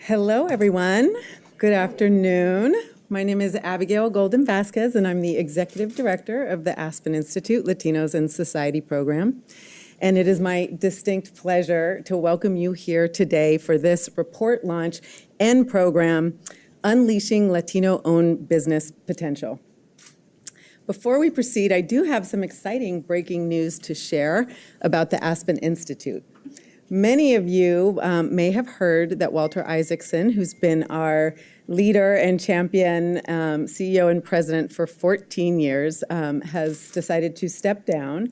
Hello, everyone. Good afternoon. My name is Abigail Golden Vasquez, and I'm the Executive Director of the Aspen Institute Latinos in Society program. And it is my distinct pleasure to welcome you here today for this report launch and program, Unleashing Latino-Owned Business Potential. Before we proceed, I do have some exciting breaking news to share about the Aspen Institute. Many of you may have heard that Walter Isaacson, who's been our leader and champion CEO and president for 14 years, has decided to step down.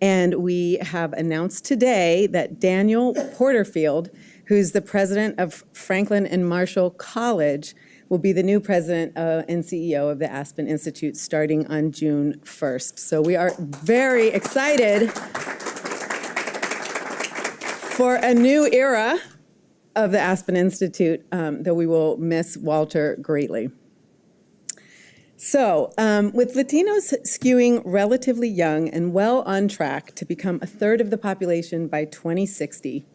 And we have announced today that Daniel Porterfield, who's the president of Franklin and Marshall College, will be the new president and CEO of the Aspen Institute starting on June 1st. So we are very excited for a new era of the Aspen Institute, though we will miss Walter greatly. So, with Latinos skewing relatively young and well on track to become a third of the population by 2060,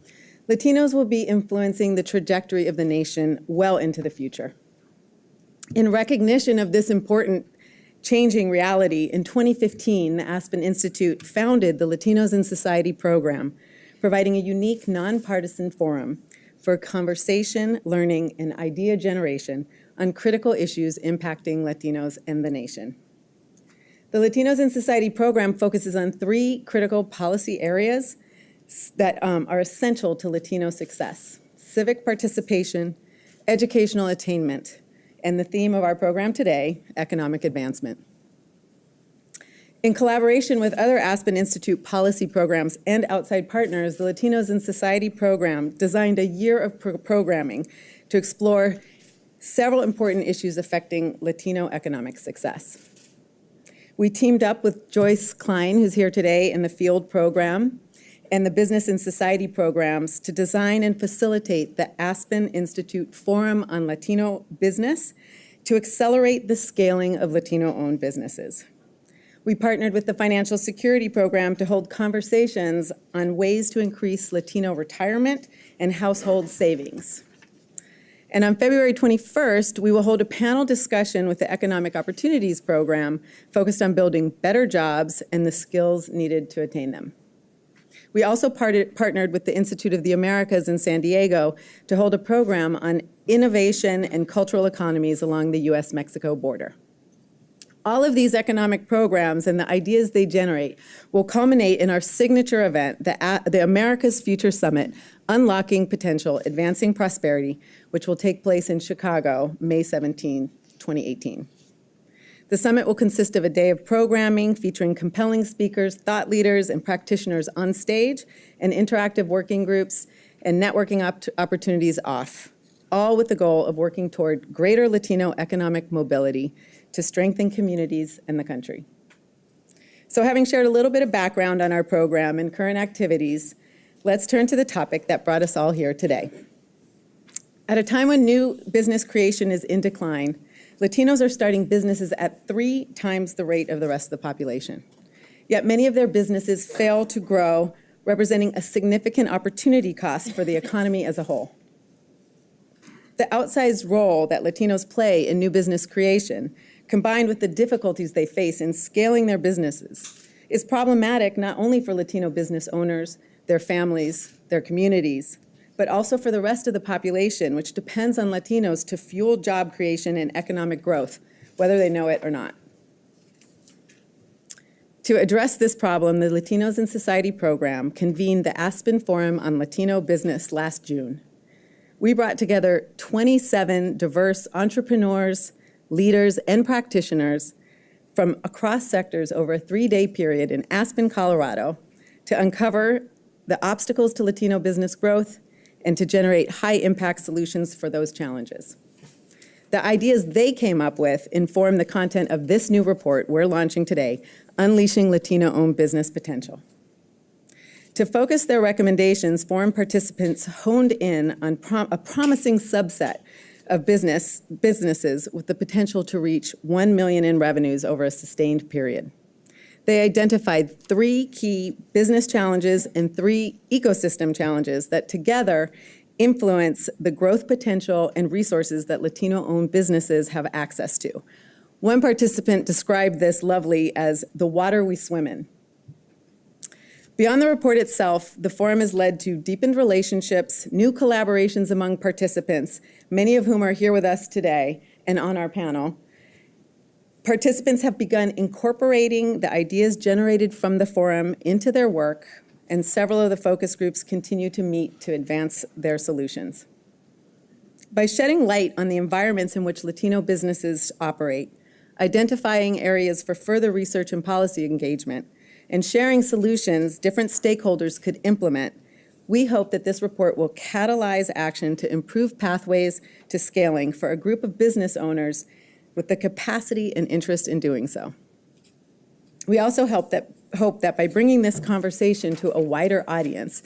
Latinos will be influencing the trajectory of the nation well into the future. In recognition of this important changing reality, in 2015, the Aspen Institute founded the Latinos in Society program, providing a unique nonpartisan forum for conversation, learning, and idea generation on critical issues impacting Latinos and the nation. The Latinos in Society program focuses on 3 critical policy areas that are essential to Latino success: civic participation, educational attainment, and the theme of our program today, economic advancement. In collaboration with other Aspen Institute policy programs and outside partners, the Latinos in Society program designed a year of programming to explore several important issues affecting Latino economic success. We teamed up with Joyce Klein, who's here today, in the field program and the Business in Society programs to design and facilitate the Aspen Institute Forum on Latino Business to accelerate the scaling of Latino-owned businesses. We partnered with the Financial Security Program to hold conversations on ways to increase Latino retirement and household savings. And on February 21st, we will hold a panel discussion with the Economic Opportunities Program focused on building better jobs and the skills needed to attain them. We also partnered with the Institute of the Americas in San Diego to hold a program on innovation and cultural economies along the US-Mexico border. All of these economic programs and the ideas they generate will culminate in our signature event, the America's Future Summit, Unlocking Potential, Advancing Prosperity, which will take place in Chicago, May 17, 2018. The summit will consist of a day of programming featuring compelling speakers, thought leaders, and practitioners on stage, and interactive working groups and networking opportunities off, all with the goal of working toward greater Latino economic mobility to strengthen communities and the country. So having shared a little bit of background on our program and current activities, let's turn to the topic that brought us all here today. At a time when new business creation is in decline, Latinos are starting businesses at 3 times the rate of the rest of the population. Yet many of their businesses fail to grow, representing a significant opportunity cost for the economy as a whole. The outsized role that Latinos play in new business creation, combined with the difficulties they face in scaling their businesses, is problematic not only for Latino business owners, their families, their communities, but also for the rest of the population, which depends on Latinos to fuel job creation and economic growth, whether they know it or not. To address this problem, the Latinos in Society program convened the Aspen Forum on Latino Business last June. We brought together 27 diverse entrepreneurs, leaders, and practitioners from across sectors over a 3-day period in Aspen, Colorado, to uncover the obstacles to Latino business growth and to generate high-impact solutions for those challenges. The ideas they came up with inform the content of this new report we're launching today, Unleashing Latino-Owned Business Potential. To focus their recommendations, forum participants honed in on a promising subset of businesses with the potential to reach $1 million in revenues over a sustained period. They identified 3 key business challenges and 3 ecosystem challenges that together influence the growth potential and resources that Latino-owned businesses have access to. One participant described this lovely as the water we swim in. Beyond the report itself, the forum has led to deepened relationships, new collaborations among participants, many of whom are here with us today and on our panel. Participants have begun incorporating the ideas generated from the forum into their work, and several of the focus groups continue to meet to advance their solutions. By shedding light on the environments in which Latino businesses operate, identifying areas for further research and policy engagement, and sharing solutions different stakeholders could implement, we hope that this report will catalyze action to improve pathways to scaling for a group of business owners with the capacity and interest in doing so. We also hope that by bringing this conversation to a wider audience,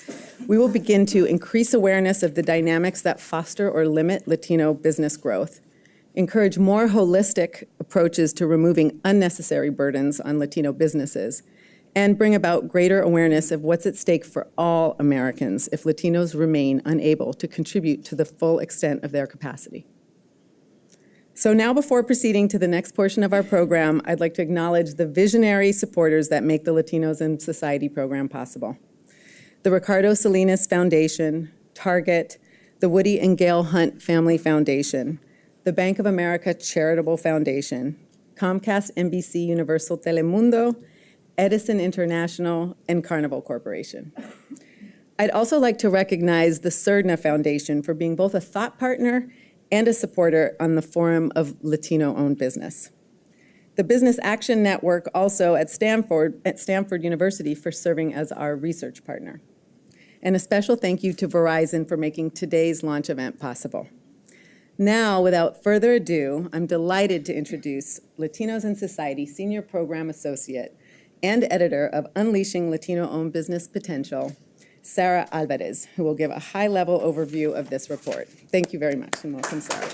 we will begin to increase awareness of the dynamics that foster or limit Latino business growth, encourage more holistic approaches to removing unnecessary burdens on Latino businesses, and bring about greater awareness of what's at stake for all Americans if Latinos remain unable to contribute to the full extent of their capacity. So now, before proceeding to the next portion of our program, I'd like to acknowledge the visionary supporters that make the Latinos in Society program possible. The Ricardo Salinas Foundation, Target, the Woody and Gail Hunt Family Foundation, the Bank of America Charitable Foundation, Comcast NBC Universal Telemundo, Edison International, and Carnival Corporation. I'd also like to recognize the CERDNA Foundation for being both a thought partner and a supporter on the Forum of Latino-Owned Business. The Business Action Network also at Stanford University for serving as our research partner. And a special thank you to Verizon for making today's launch event possible. Now, without further ado, I'm delighted to introduce Latinos in Society Senior Program Associate and editor of Unleashing Latino-Owned Business Potential, Sarah Alvarez, who will give a high-level overview of this report. Thank you very much, and welcome, Sarah.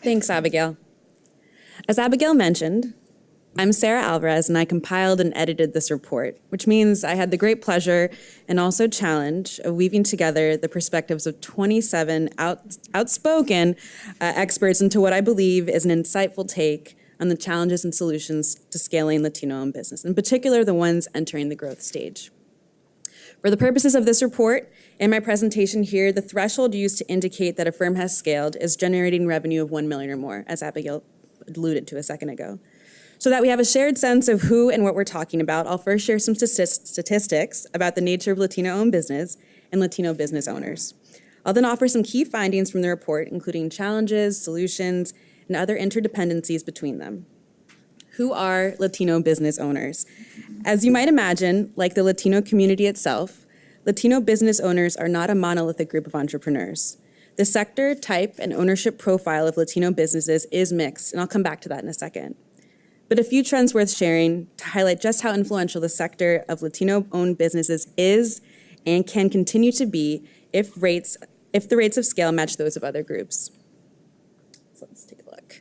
Thanks, Abigail. As Abigail mentioned, I'm Sarah Alvarez, and I compiled and edited this report, which means I had the great pleasure and also challenge of weaving together the perspectives of 27 outspoken experts into what I believe is an insightful take on the challenges and solutions to scaling Latino-owned business, in particular the ones entering the growth stage. For the purposes of this report and my presentation here, the threshold used to indicate that a firm has scaled is generating revenue of $1 million or more, as Abigail alluded to a second ago. So that we have a shared sense of who and what we're talking about, I'll first share some statistics about the nature of Latino-owned business and Latino business owners. I'll then offer some key findings from the report, including challenges, solutions, and other interdependencies between them. Who are Latino business owners? As you might imagine, like the Latino community itself, Latino business owners are not a monolithic group of entrepreneurs. The sector, type, and ownership profile of Latino businesses is mixed, and I'll come back to that in a second. But a few trends worth sharing to highlight just how influential the sector of Latino-owned businesses is and can continue to be if the rates of scale match those of other groups. So let's take a look.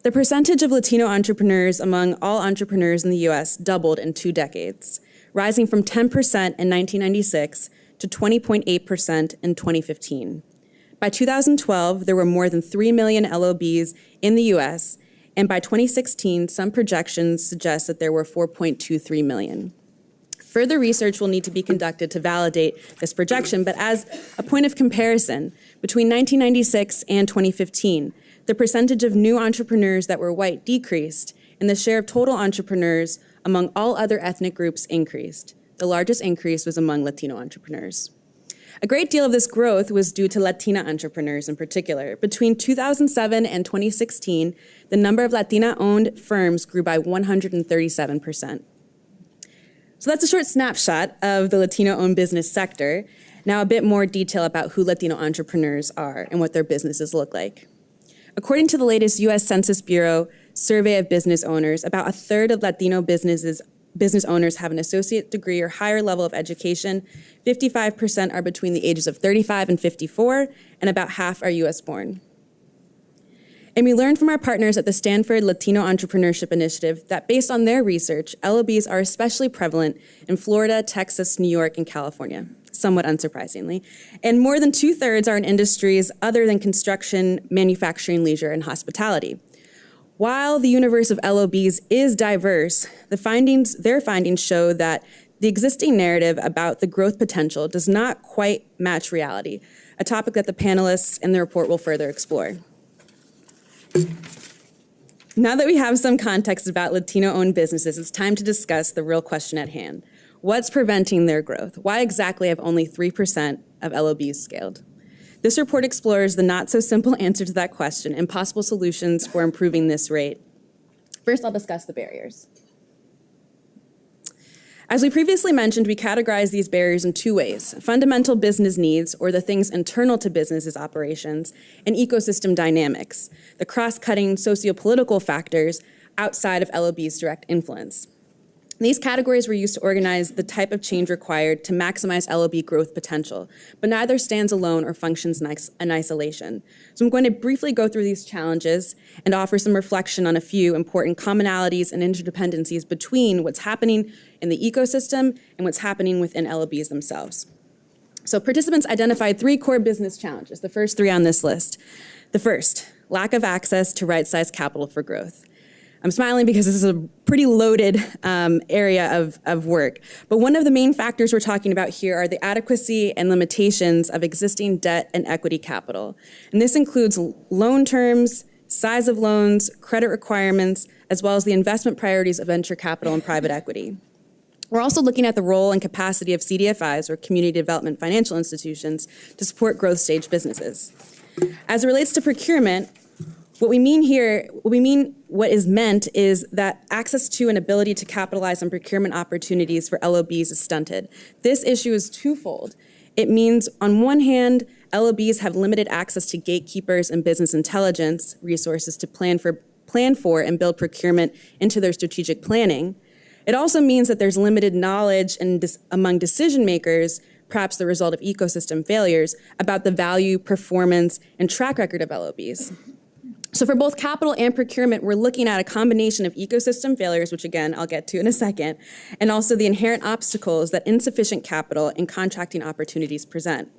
The percentage of Latino entrepreneurs among all entrepreneurs in the U.S. doubled in 2 decades, rising from 10% in 1996 to 20.8% in 2015. By 2012, there were more than 3 million LOBs in the U.S., and by 2016, some projections suggest that there were 4.23 million. Further research will need to be conducted to validate this projection, but as a point of comparison, between 1996 and 2015, the percentage of new entrepreneurs that were white decreased, and the share of total entrepreneurs among all other ethnic groups increased. The largest increase was among Latino entrepreneurs. A great deal of this growth was due to Latina entrepreneurs in particular. Between 2007 and 2016, the number of Latina-owned firms grew by 137%. So that's a short snapshot of the Latino-owned business sector. Now a bit more detail about who Latino entrepreneurs are and what their businesses look like. According to the latest U.S. Census Bureau survey of business owners, about a third of Latino business owners have an associate degree or higher level of education. 55% are between the ages of 35 and 54, and about half are U.S. born. And we learned from our partners at the Stanford Latino Entrepreneurship Initiative that based on their research, LOBs are especially prevalent in Florida, Texas, New York, and California, somewhat unsurprisingly. And more than 2/3 are in industries other than construction, manufacturing, leisure, and hospitality. While the universe of LOBs is diverse, their findings show that the existing narrative about the growth potential does not quite match reality, a topic that the panelists in the report will further explore. Now that we have some context about Latino-owned businesses, it's time to discuss the real question at hand. What's preventing their growth? Why exactly have only 3% of LOBs scaled? This report explores the not-so-simple answer to that question and possible solutions for improving this rate. First, I'll discuss the barriers. As we previously mentioned, we categorize these barriers in 2 ways: fundamental business needs, or the things internal to businesses' operations, and ecosystem dynamics, the cross-cutting sociopolitical factors outside of LOB's direct influence. These categories were used to organize the type of change required to maximize LOB growth potential, but neither stands alone or functions in isolation. So I'm going to briefly go through these challenges and offer some reflection on a few important commonalities and interdependencies between what's happening in the ecosystem and what's happening within LOBs themselves. So participants identified 3 core business challenges, the first 3 on this list. The first, lack of access to right-sized capital for growth. I'm smiling because this is a pretty loaded area of work. But one of the main factors we're talking about here are the adequacy and limitations of existing debt and equity capital. And this includes loan terms, size of loans, credit requirements, as well as the investment priorities of venture capital and private equity. We're also looking at the role and capacity of CDFIs, or community development financial institutions, to support growth stage businesses. As it relates to procurement, what is meant is that access to and ability to capitalize on procurement opportunities for LOBs is stunted. This issue is twofold. It means, on one hand, LOBs have limited access to gatekeepers and business intelligence resources to plan for and build procurement into their strategic planning. It also means that there's limited knowledge among decision makers, perhaps the result of ecosystem failures, about the value, performance, and track record of LOBs. So for both capital and procurement, we're looking at a combination of ecosystem failures, which again, I'll get to in a second, and also the inherent obstacles that insufficient capital and contracting opportunities present.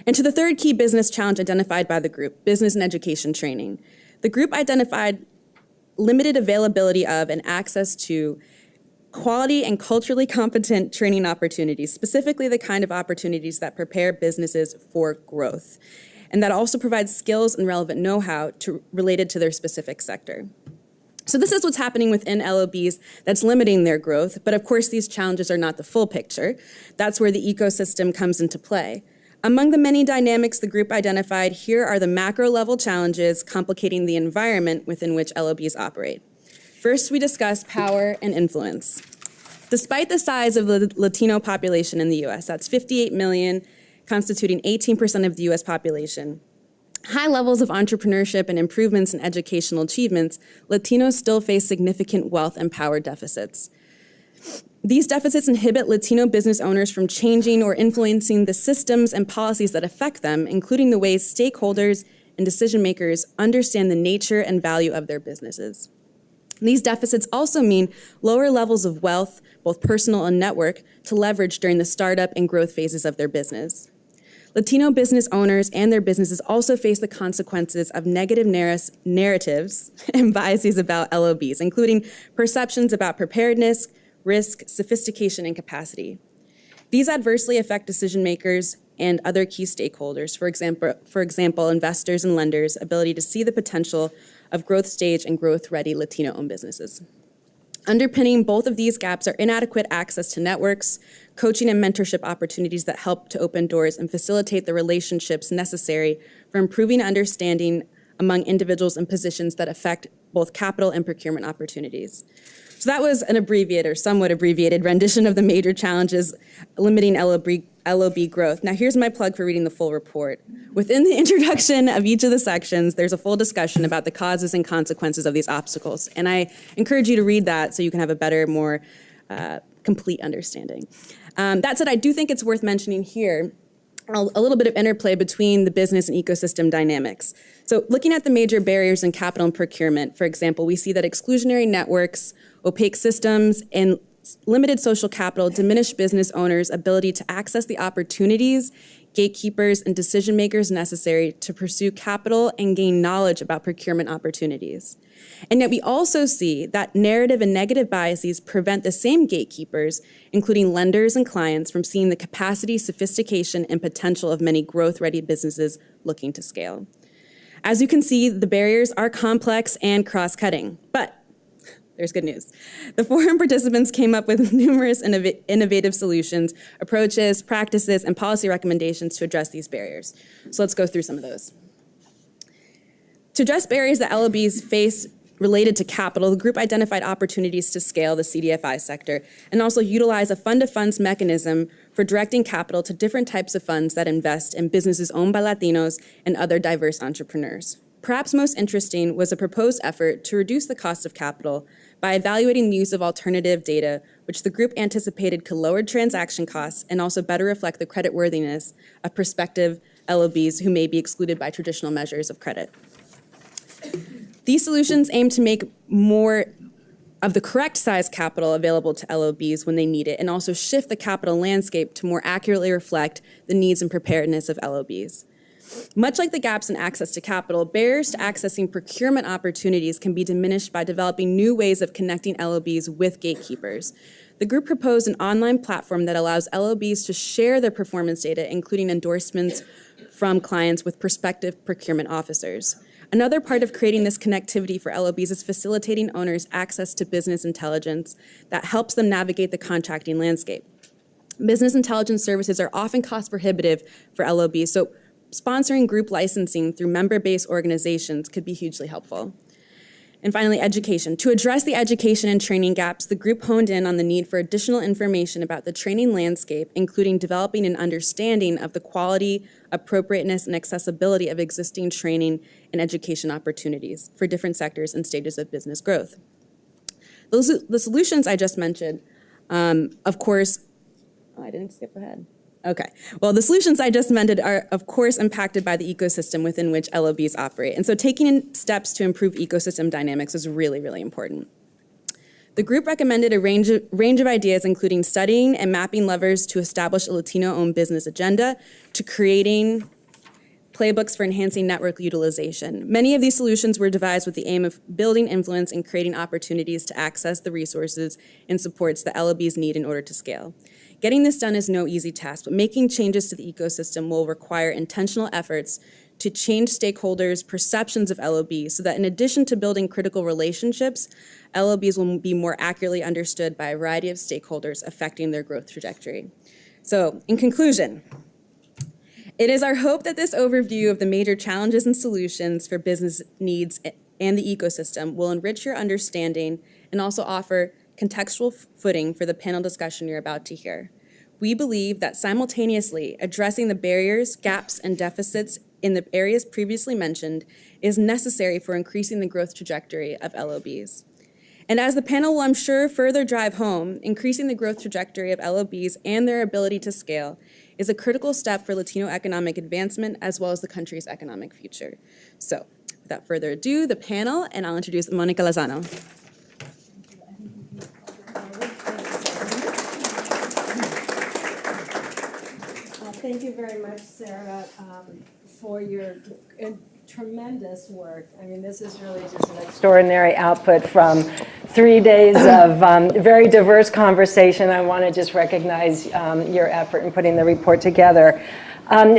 And to the third key business challenge identified by the group, business and education training. The group identified limited availability of and access to quality and culturally competent training opportunities, specifically the kind of opportunities that prepare businesses for growth, and that also provides skills and relevant know-how related to their specific sector. So this is what's happening within LOBs that's limiting their growth, but of course these challenges are not the full picture. That's where the ecosystem comes into play. Among the many dynamics the group identified, here are the macro-level challenges complicating the environment within which LOBs operate. First, we discuss power and influence. Despite the size of the Latino population in the US, that's 58 million, constituting 18% of the US population, high levels of entrepreneurship and improvements in educational achievements, Latinos still face significant wealth and power deficits. These deficits inhibit Latino business owners from changing or influencing the systems and policies that affect them, including the ways stakeholders and decision makers understand the nature and value of their businesses. These deficits also mean lower levels of wealth, both personal and network, to leverage during the startup and growth phases of their business. Latino business owners and their businesses also face the consequences of negative narratives and biases about LOBs, including perceptions about preparedness, risk, sophistication, and capacity. These adversely affect decision makers and other key stakeholders, for example, investors and lenders' ability to see the potential of growth stage and growth-ready Latino-owned businesses. Underpinning both of these gaps are inadequate access to networks, coaching and mentorship opportunities that help to open doors and facilitate the relationships necessary for improving understanding among individuals in positions that affect both capital and procurement opportunities. So that was an abbreviated or somewhat abbreviated rendition of the major challenges limiting LOB growth. Now here's my plug for reading the full report. Within the introduction of each of the sections, there's a full discussion about the causes and consequences of these obstacles. And I encourage you to read that so you can have a better, more complete understanding. That said, I do think it's worth mentioning here a little bit of interplay between the business and ecosystem dynamics. So looking at the major barriers in capital and procurement, for example, we see that exclusionary networks, opaque systems, and limited social capital diminish business owners' ability to access the opportunities, gatekeepers, and decision makers necessary to pursue capital and gain knowledge about procurement opportunities. And yet we also see that narrative and negative biases prevent the same gatekeepers, including lenders and clients, from seeing the capacity, sophistication, and potential of many growth-ready businesses looking to scale. As you can see, the barriers are complex and cross-cutting, but there's good news. The forum participants came up with numerous innovative solutions, approaches, practices, and policy recommendations to address these barriers. So let's go through some of those. To address barriers that LOBs face related to capital, the group identified opportunities to scale the CDFI sector and also utilize a fund-to-funds mechanism for directing capital to different types of funds that invest in businesses owned by Latinos and other diverse entrepreneurs. Perhaps most interesting was a proposed effort to reduce the cost of capital by evaluating the use of alternative data, which the group anticipated could lower transaction costs and also better reflect the creditworthiness of prospective LOBs who may be excluded by traditional measures of credit. These solutions aim to make more of the correct size capital available to LOBs when they need it and also shift the capital landscape to more accurately reflect the needs and preparedness of LOBs. Much like the gaps in access to capital, barriers to accessing procurement opportunities can be diminished by developing new ways of connecting LOBs with gatekeepers. The group proposed an online platform that allows LOBs to share their performance data, including endorsements from clients with prospective procurement officers. Another part of creating this connectivity for LOBs is facilitating owners access to business intelligence that helps them navigate the contracting landscape. Business intelligence services are often cost prohibitive for LOBs, so sponsoring group licensing through member-based organizations could be hugely helpful. And finally, education. To address the education and training gaps, the group honed in on the need for additional information about the training landscape, including developing an understanding of the quality, appropriateness, and accessibility of existing training and education opportunities for different sectors and stages of business growth. The solutions I just mentioned, of course, I didn't skip ahead. Okay. Well, the solutions I just mentioned are, of course, impacted by the ecosystem within which LOBs operate. And so taking steps to improve ecosystem dynamics is really, really important. The group recommended a range of ideas, including studying and mapping levers to establish a Latino-owned business agenda, to creating playbooks for enhancing network utilization. Many of these solutions were devised with the aim of building influence and creating opportunities to access the resources and supports that LOBs need in order to scale. Getting this done is no easy task, but making changes to the ecosystem will require intentional efforts to change stakeholders' perceptions of LOBs so that in addition to building critical relationships, LOBs will be more accurately understood by a variety of stakeholders affecting their growth trajectory. So, in conclusion, it is our hope that this overview of the major challenges and solutions for business needs and the ecosystem will enrich your understanding and also offer contextual footing for the panel discussion you're about to hear. We believe that simultaneously addressing the barriers, gaps, and deficits in the areas previously mentioned is necessary for increasing the growth trajectory of LOBs. And as the panel will, I'm sure, further drive home, increasing the growth trajectory of LOBs and their ability to scale is a critical step for Latino economic advancement as well as the country's economic future. So, without further ado, the panel, and I'll introduce Monica Lozano. Thank you very much, Sarah, for your tremendous work. I mean, this is really just an extraordinary output from 3 days of very diverse conversation. I want to just recognize your effort in putting the report together.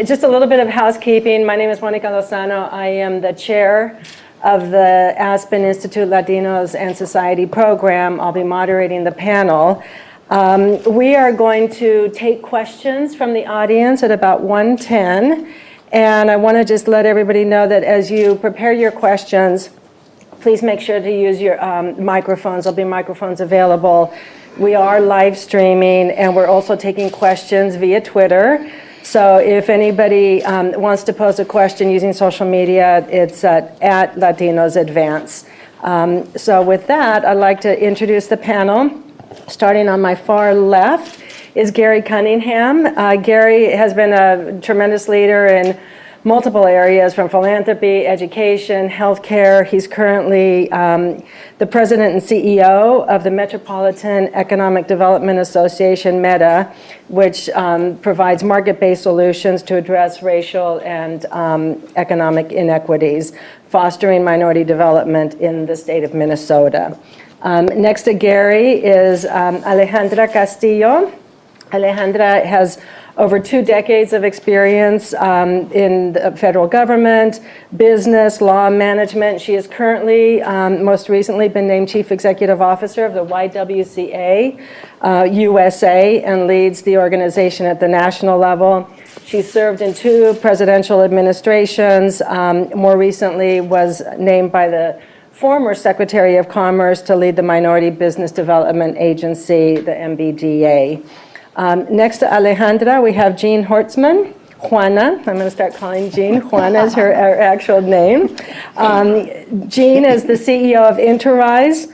Just a little bit of housekeeping. My name is Monica Lozano. I am the chair of the Aspen Institute Latinos and Society program. I'll be moderating the panel. We are going to take questions from the audience at about 1:10, and I want to just let everybody know that as you prepare your questions, please make sure to use your microphones. There'll be microphones available. We are live streaming, and we're also taking questions via Twitter. So if anybody wants to pose a question using social media, it's at Latinos Advance. So with that, I'd like to introduce the panel. Starting on my far left is Gary Cunningham. Gary has been a tremendous leader in multiple areas from philanthropy, education, healthcare. He's currently the president and CEO of the Metropolitan Economic Development Association, Meda, which provides market-based solutions to address racial and economic inequities, fostering minority development in the state of Minnesota. Next to Gary is Alejandra Castillo. Alejandra has over 2 decades of experience in the federal government, business, law, management. She has currently, most recently, been named Chief Executive Officer of the YWCA USA and leads the organization at the national level. She served in 2 presidential administrations, more recently was named by the former Secretary of Commerce to lead the Minority Business Development Agency, the MBDA. Next to Alejandra, we have Jean Horstman. Juana, I'm going to start calling Jean. Juana is her actual name. Jean is the CEO of Interise.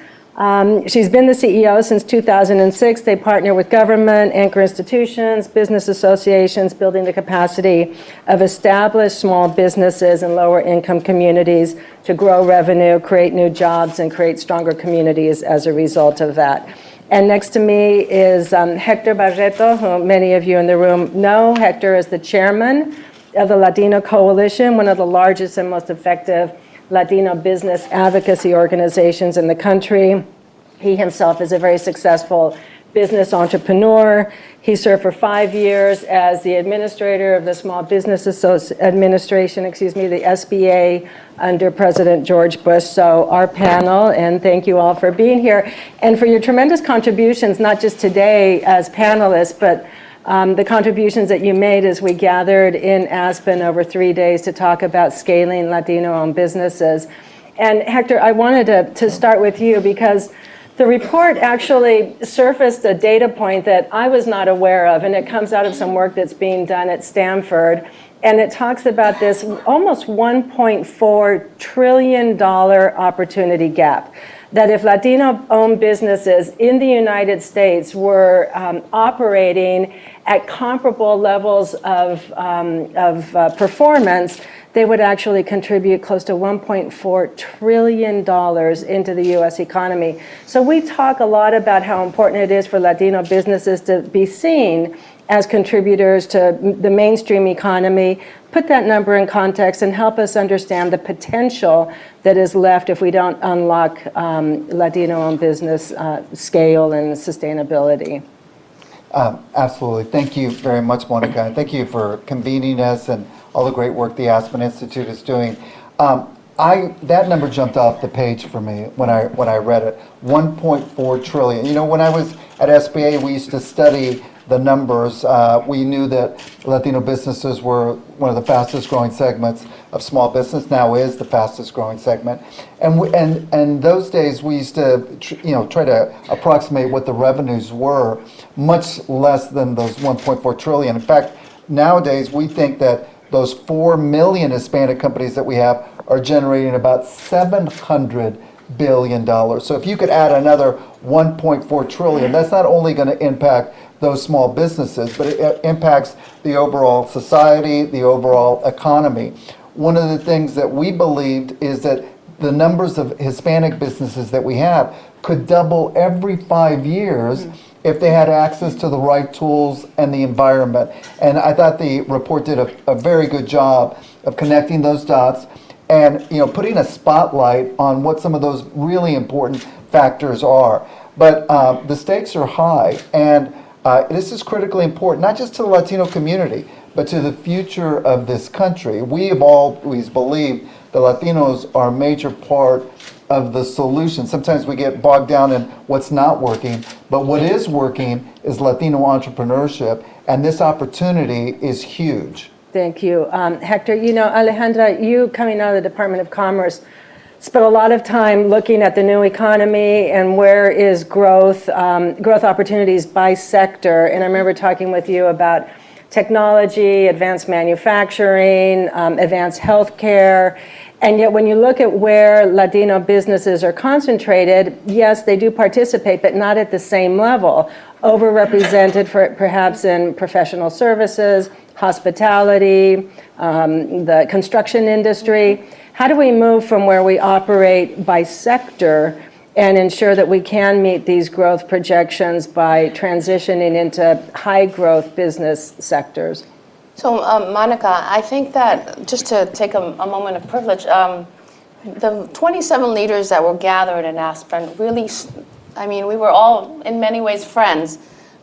She's been the CEO since 2006. They partner with government, anchor institutions, business associations, building the capacity of established small businesses in lower income communities to grow revenue, create new jobs, and create stronger communities as a result of that. And next to me is Hector Barreto, who many of you in the room know. Hector is the chairman of the Latino Coalition, one of the largest and most effective Latino business advocacy organizations in the country. He himself is a very successful business entrepreneur. He served for 5 years as the administrator of the Small Business Administration, the SBA, under President George Bush. So our panel, and thank you all for being here, and for your tremendous contributions, not just today as panelists, but the contributions that you made as we gathered in Aspen over 3 days to talk about scaling Latino-owned businesses. And Hector, I wanted to start with you because the report actually surfaced a data point that I was not aware of, and it comes out of some work that's being done at Stanford. And it talks about this almost $1.4 trillion opportunity gap. That if Latino-owned businesses in the United States were operating at comparable levels of performance, they would actually contribute close to $1.4 trillion into the U.S. economy. So we talk a lot about how important it is for Latino businesses to be seen as contributors to the mainstream economy. Put that number in context and help us understand the potential that is left if we don't unlock Latino-owned business scale and sustainability. Absolutely. Thank you very much, Monica, and thank you for convening us and all the great work the Aspen Institute is doing. That number jumped off the page for me when I read it. 1.4 trillion. You know, when I was at SBA, we used to study the numbers. We knew that Latino businesses were one of the fastest growing segments of small business. Now is the fastest growing segment, and those days we used to try to approximate what the revenues were, much less than those 1.4 trillion. In fact, nowadays we think that those 4 million Hispanic companies that we have are generating about $700 billion. So if you could add another 1.4 trillion, that's not only going to impact those small businesses, but it impacts the overall society, the overall economy. One of the things that we believed is that the numbers of Hispanic businesses that we have could double every 5 years if they had access to the right tools and the environment. And I thought the report did a very good job of connecting those dots and putting a spotlight on what some of those really important factors are. But the stakes are high, and this is critically important, not just to the Latino community, but to the future of this country. We have always believed that Latinos are a major part of the solution. Sometimes we get bogged down in what's not working, but what is working is Latino entrepreneurship, and this opportunity is huge. Thank you. Hector, Alejandra, you coming out of the Department of Commerce, spent a lot of time looking at the new economy and where is growth opportunities by sector. And I remember talking with you about technology, advanced manufacturing, advanced healthcare. And yet when you look at where Latino businesses are concentrated, yes, they do participate, but not at the same level. Overrepresented perhaps in professional services, hospitality, the construction industry. How do we move from where we operate by sector and ensure that we can meet these growth projections by transitioning into high growth business sectors? So, Monica, I think that just to take a moment of privilege, the 27 leaders that were gathered in Aspen really, we were all in many ways friends,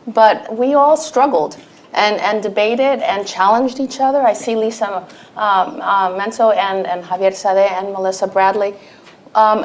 but we all struggled and debated and challenged each other. I see Lisa Menso and Javier Sade and Melissa Bradley.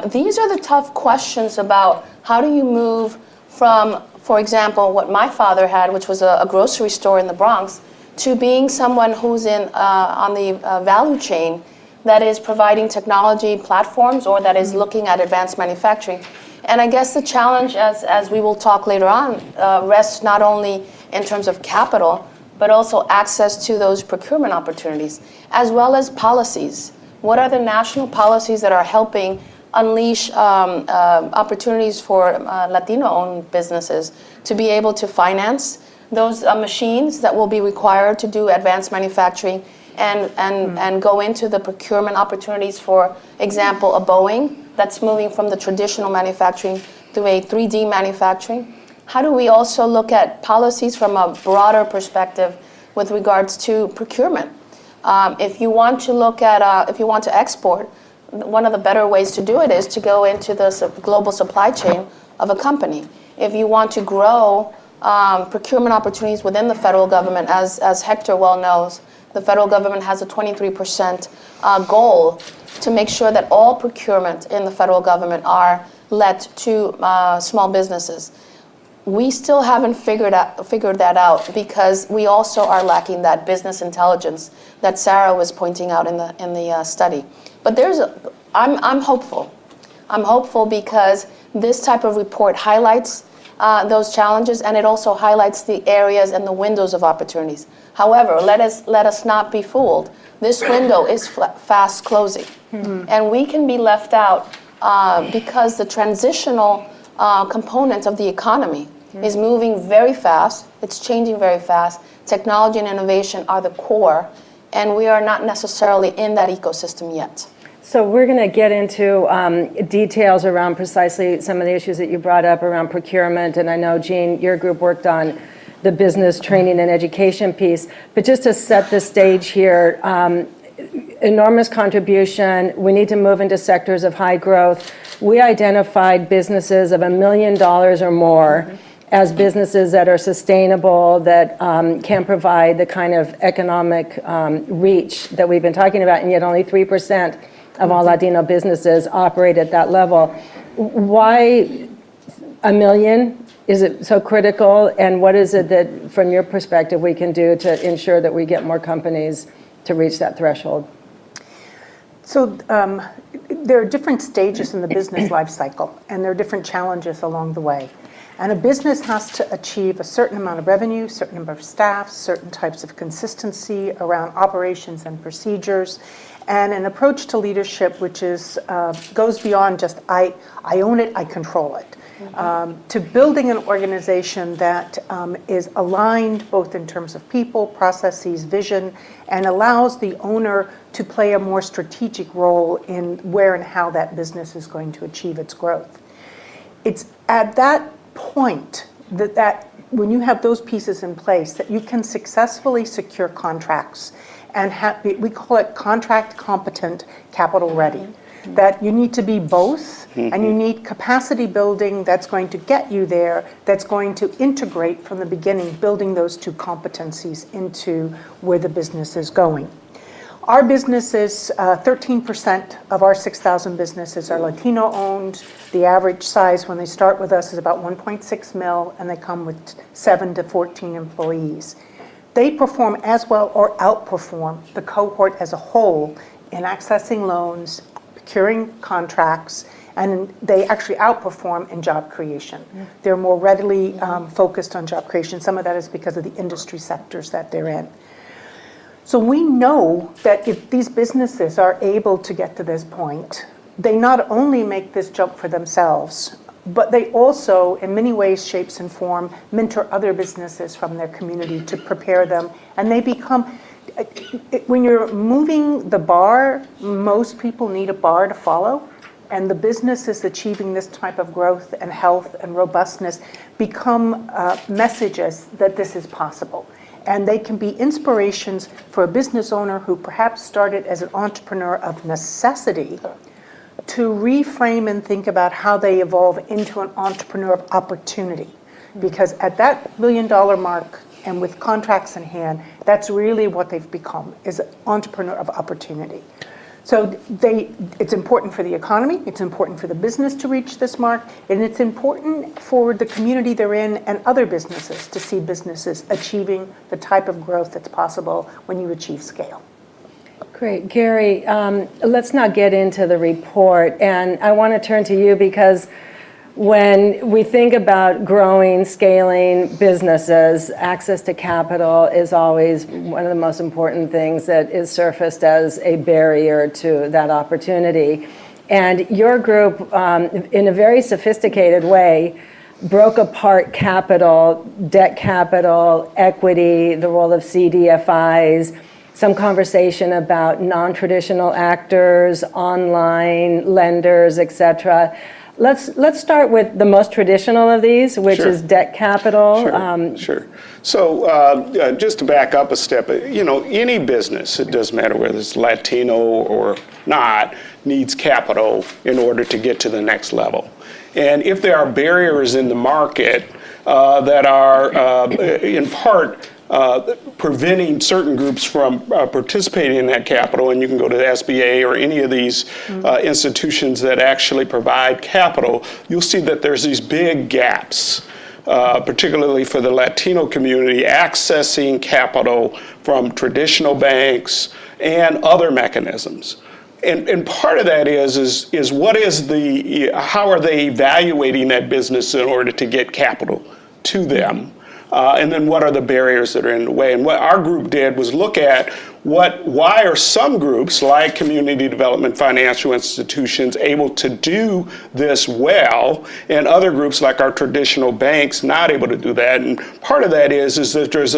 These are the tough questions about how do you move from, for example, what my father had, which was a grocery store in the Bronx, to being someone who's on the value chain that is providing technology platforms or that is looking at advanced manufacturing. And I guess the challenge, as we will talk later on, rests not only in terms of capital, but also access to those procurement opportunities, as well as policies. What are the national policies that are helping unleash opportunities for Latino-owned businesses to be able to finance those machines that will be required to do advanced manufacturing and go into the procurement opportunities, for example, a Boeing that's moving from the traditional manufacturing to a 3D manufacturing? How do we also look at policies from a broader perspective with regards to procurement? If you want to look at, if you want to export, one of the better ways to do it is to go into the global supply chain of a company. If you want to grow procurement opportunities within the federal government, as Hector well knows, the federal government has a 23% goal to make sure that all procurement in the federal government are led to small businesses. We still haven't figured that out because we also are lacking that business intelligence that Sarah was pointing out in the study. But I'm hopeful. I'm hopeful because this type of report highlights those challenges, and it also highlights the areas and the windows of opportunities. However, let us not be fooled. This window is fast closing, and we can be left out because the transitional component of the economy is moving very fast. It's changing very fast. Technology and innovation are the core, and we are not necessarily in that ecosystem yet. So we're going to get into details around precisely some of the issues that you brought up around procurement. And I know, Jean, your group worked on the business training and education piece. But just to set the stage here, enormous contribution. We need to move into sectors of high growth. We identified businesses of $1 million or more as businesses that are sustainable, that can provide the kind of economic reach that we've been talking about, and yet only 3% of all Latino businesses operate at that level. Why $1 million? Is it so critical? And what is it that, from your perspective, we can do to ensure that we get more companies to reach that threshold? So there are different stages in the business life cycle, and there are different challenges along the way. And a business has to achieve a certain amount of revenue, certain number of staff, certain types of consistency around operations and procedures, and an approach to leadership which is goes beyond just I own it, I control it, to building an organization that is aligned both in terms of people, processes, vision, and allows the owner to play a more strategic role in where and how that business is going to achieve its growth. It's at that point that when you have those pieces in place, that you can successfully secure contracts and we call it contract competent, capital ready. That you need to be both, and you need capacity building that's going to get you there, that's going to integrate from the beginning, building those two competencies into where the business is going. Our businesses, 13% of our 6,000 businesses are Latino-owned. The average size when they start with us is about 1.6 mil, and they come with 7 to 14 employees. They perform as well or outperform the cohort as a whole in accessing loans, procuring contracts, and they actually outperform in job creation. They're more readily focused on job creation. Some of that is because of the industry sectors that they're in. So we know that if these businesses are able to get to this point, they not only make this jump for themselves, but they also, in many ways, shapes and form, mentor other businesses from their community to prepare them. And they become, when you're moving the bar, most people need a bar to follow. And the businesses achieving this type of growth and health and robustness become messages that this is possible. And they can be inspirations for a business owner who perhaps started as an entrepreneur of necessity to reframe and think about how they evolve into an entrepreneur of opportunity. Because at that $1 million mark and with contracts in hand, that's really what they've become, is an entrepreneur of opportunity. So it's important for the economy, it's important for the business to reach this mark, and it's important for the community they're in and other businesses to see businesses achieving the type of growth that's possible when you achieve scale. Great. Gary, let's now get into the report. And I want to turn to you because when we think about growing, scaling businesses, access to capital is always one of the most important things that is surfaced as a barrier to that opportunity. And your group, in a very sophisticated way, broke apart capital, debt capital, equity, the role of CDFIs, some conversation about non-traditional actors, online lenders, et cetera. Let's start with the most traditional of these, which is debt capital. Sure. So just to back up a step, any business, it doesn't matter whether it's Latino or not, needs capital in order to get to the next level. And if there are barriers in the market that are in part preventing certain groups from participating in that capital, and you can go to the SBA or any of these institutions that actually provide capital, you'll see that there's these big gaps, particularly for the Latino community, accessing capital from traditional banks and other mechanisms. And part of that is what is how are they evaluating that business in order to get capital to them? and then what are the barriers that are in the way. And what our group did was look at why are some groups like community development financial institutions able to do this well, and other groups like our traditional banks not able to do that. And part of that is that there's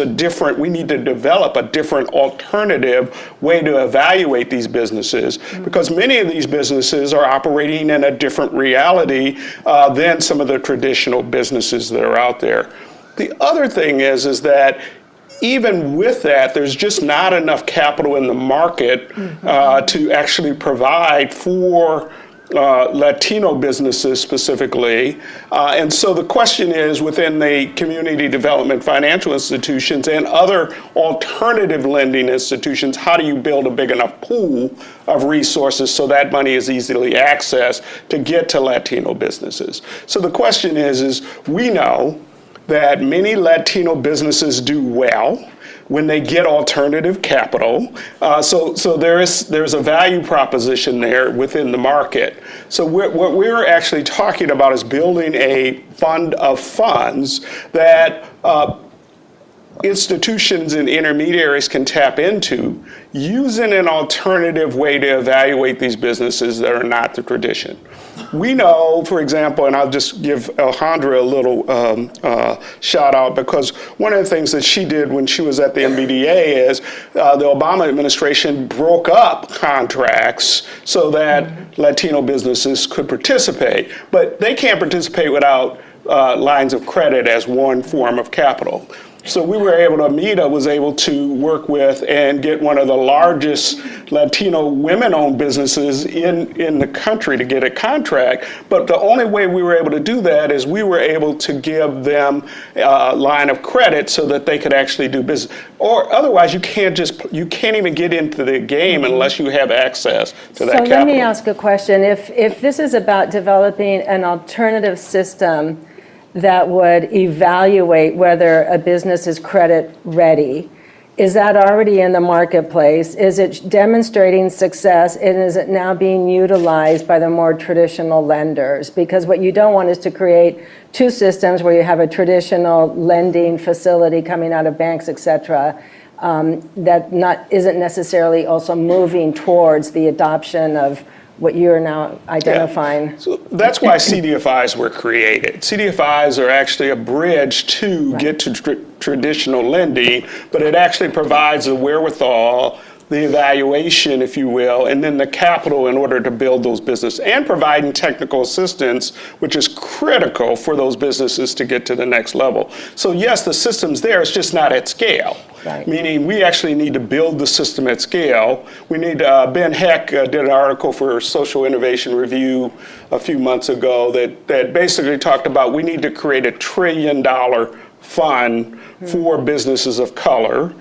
we need to develop a different alternative way to evaluate these businesses, because many of these businesses are operating in a different reality than some of the traditional businesses that are out there. The other thing is that even with that, there's just not enough capital in the market to actually provide for Latino businesses specifically. And so the question is, within the community development financial institutions and other alternative lending institutions, how do you build a big enough pool of resources so that money is easily accessed to get to Latino businesses? So the question is we know that many Latino businesses do well when they get alternative capital. So there's a value proposition there within the market. So what we're actually talking about is building a fund of funds that institutions and intermediaries can tap into, using an alternative way to evaluate these businesses that are not the tradition. We know, for example, and I'll just give Alejandra a little shout out, because one of the things that she did when she was at the MBDA is the Obama administration broke up contracts so that Latino businesses could participate, but they can't participate without lines of credit as one form of capital. So we were able to, Meda was able to work with and get one of the largest Latino women-owned businesses in the country to get a contract. But the only way we were able to do that is we were able to give them a line of credit so that they could actually do business. Or otherwise, you can't even get into the game unless you have access to that capital. So let me ask a question. If this is about developing an alternative system that would evaluate whether a business is credit ready, is that already in the marketplace? Is it demonstrating success, and is it now being utilized by the more traditional lenders? Because what you don't want is to create two systems where you have a traditional lending facility coming out of banks, et cetera, that isn't necessarily also moving towards the adoption of what you're now identifying. Yeah. So that's why CDFIs were created. CDFIs are actually a bridge to get to traditional lending, but it actually provides the wherewithal, the evaluation, if you will, and then the capital in order to build those businesses, and providing technical assistance, which is critical for those businesses to get to the next level. So yes, the system's there, it's just not at scale. Right. Meaning we actually need to build the system at scale. We need, Ben Heck did an article for Social Innovation Review a few months ago that basically talked about we need to create $1 trillion fund for businesses of color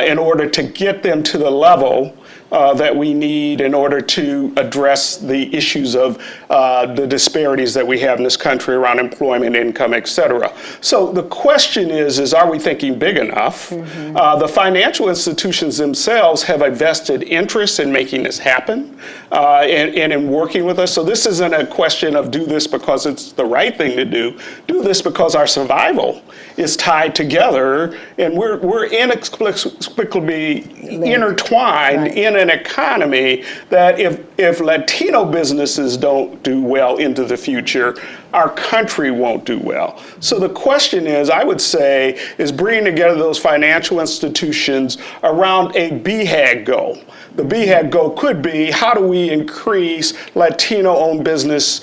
in order to get them to the level that we need in order to address the issues of the disparities that we have in this country around employment, income, et cetera. So the question is are we thinking big enough? The financial institutions themselves have a vested interest in making this happen and in working with us. So this isn't a question of do this because it's the right thing to do this because our survival is tied together, and we're inexplicably intertwined in an economy that if Latino businesses don't do well into the future, our country won't do well. So the question is, I would say, is bringing together those financial institutions around a BHAG goal. The BHAG goal could be, how do we increase Latino-owned business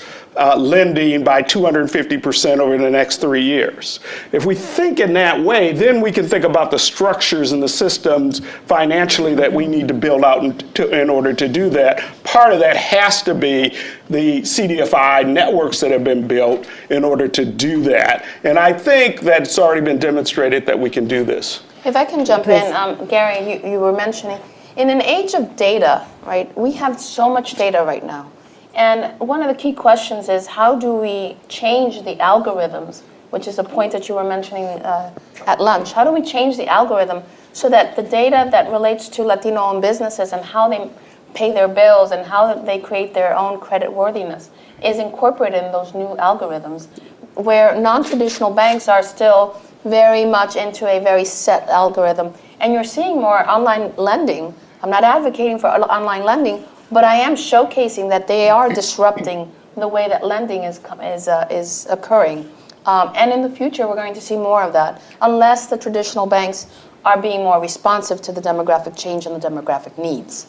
lending by 250% over the next 3 years? If we think in that way, then we can think about the structures and the systems financially that we need to build out in order to do that. Part of that has to be the CDFI networks that have been built in order to do that. And I think that it's already been demonstrated that we can do this. If I can jump in, Gary, you were mentioning, in an age of data, right, we have so much data right now. And one of the key questions is, how do we change the algorithms, which is a point that you were mentioning at lunch. How do we change the algorithm so that the data that relates to Latino-owned businesses and how they pay their bills and how they create their own credit worthiness is incorporated in those new algorithms, where non-traditional banks are still very much into a very set algorithm. And you're seeing more online lending. I'm not advocating for online lending, but I am showcasing that they are disrupting the way that lending is occurring. And in the future, we're going to see more of that, unless the traditional banks are being more responsive to the demographic change and the demographic needs.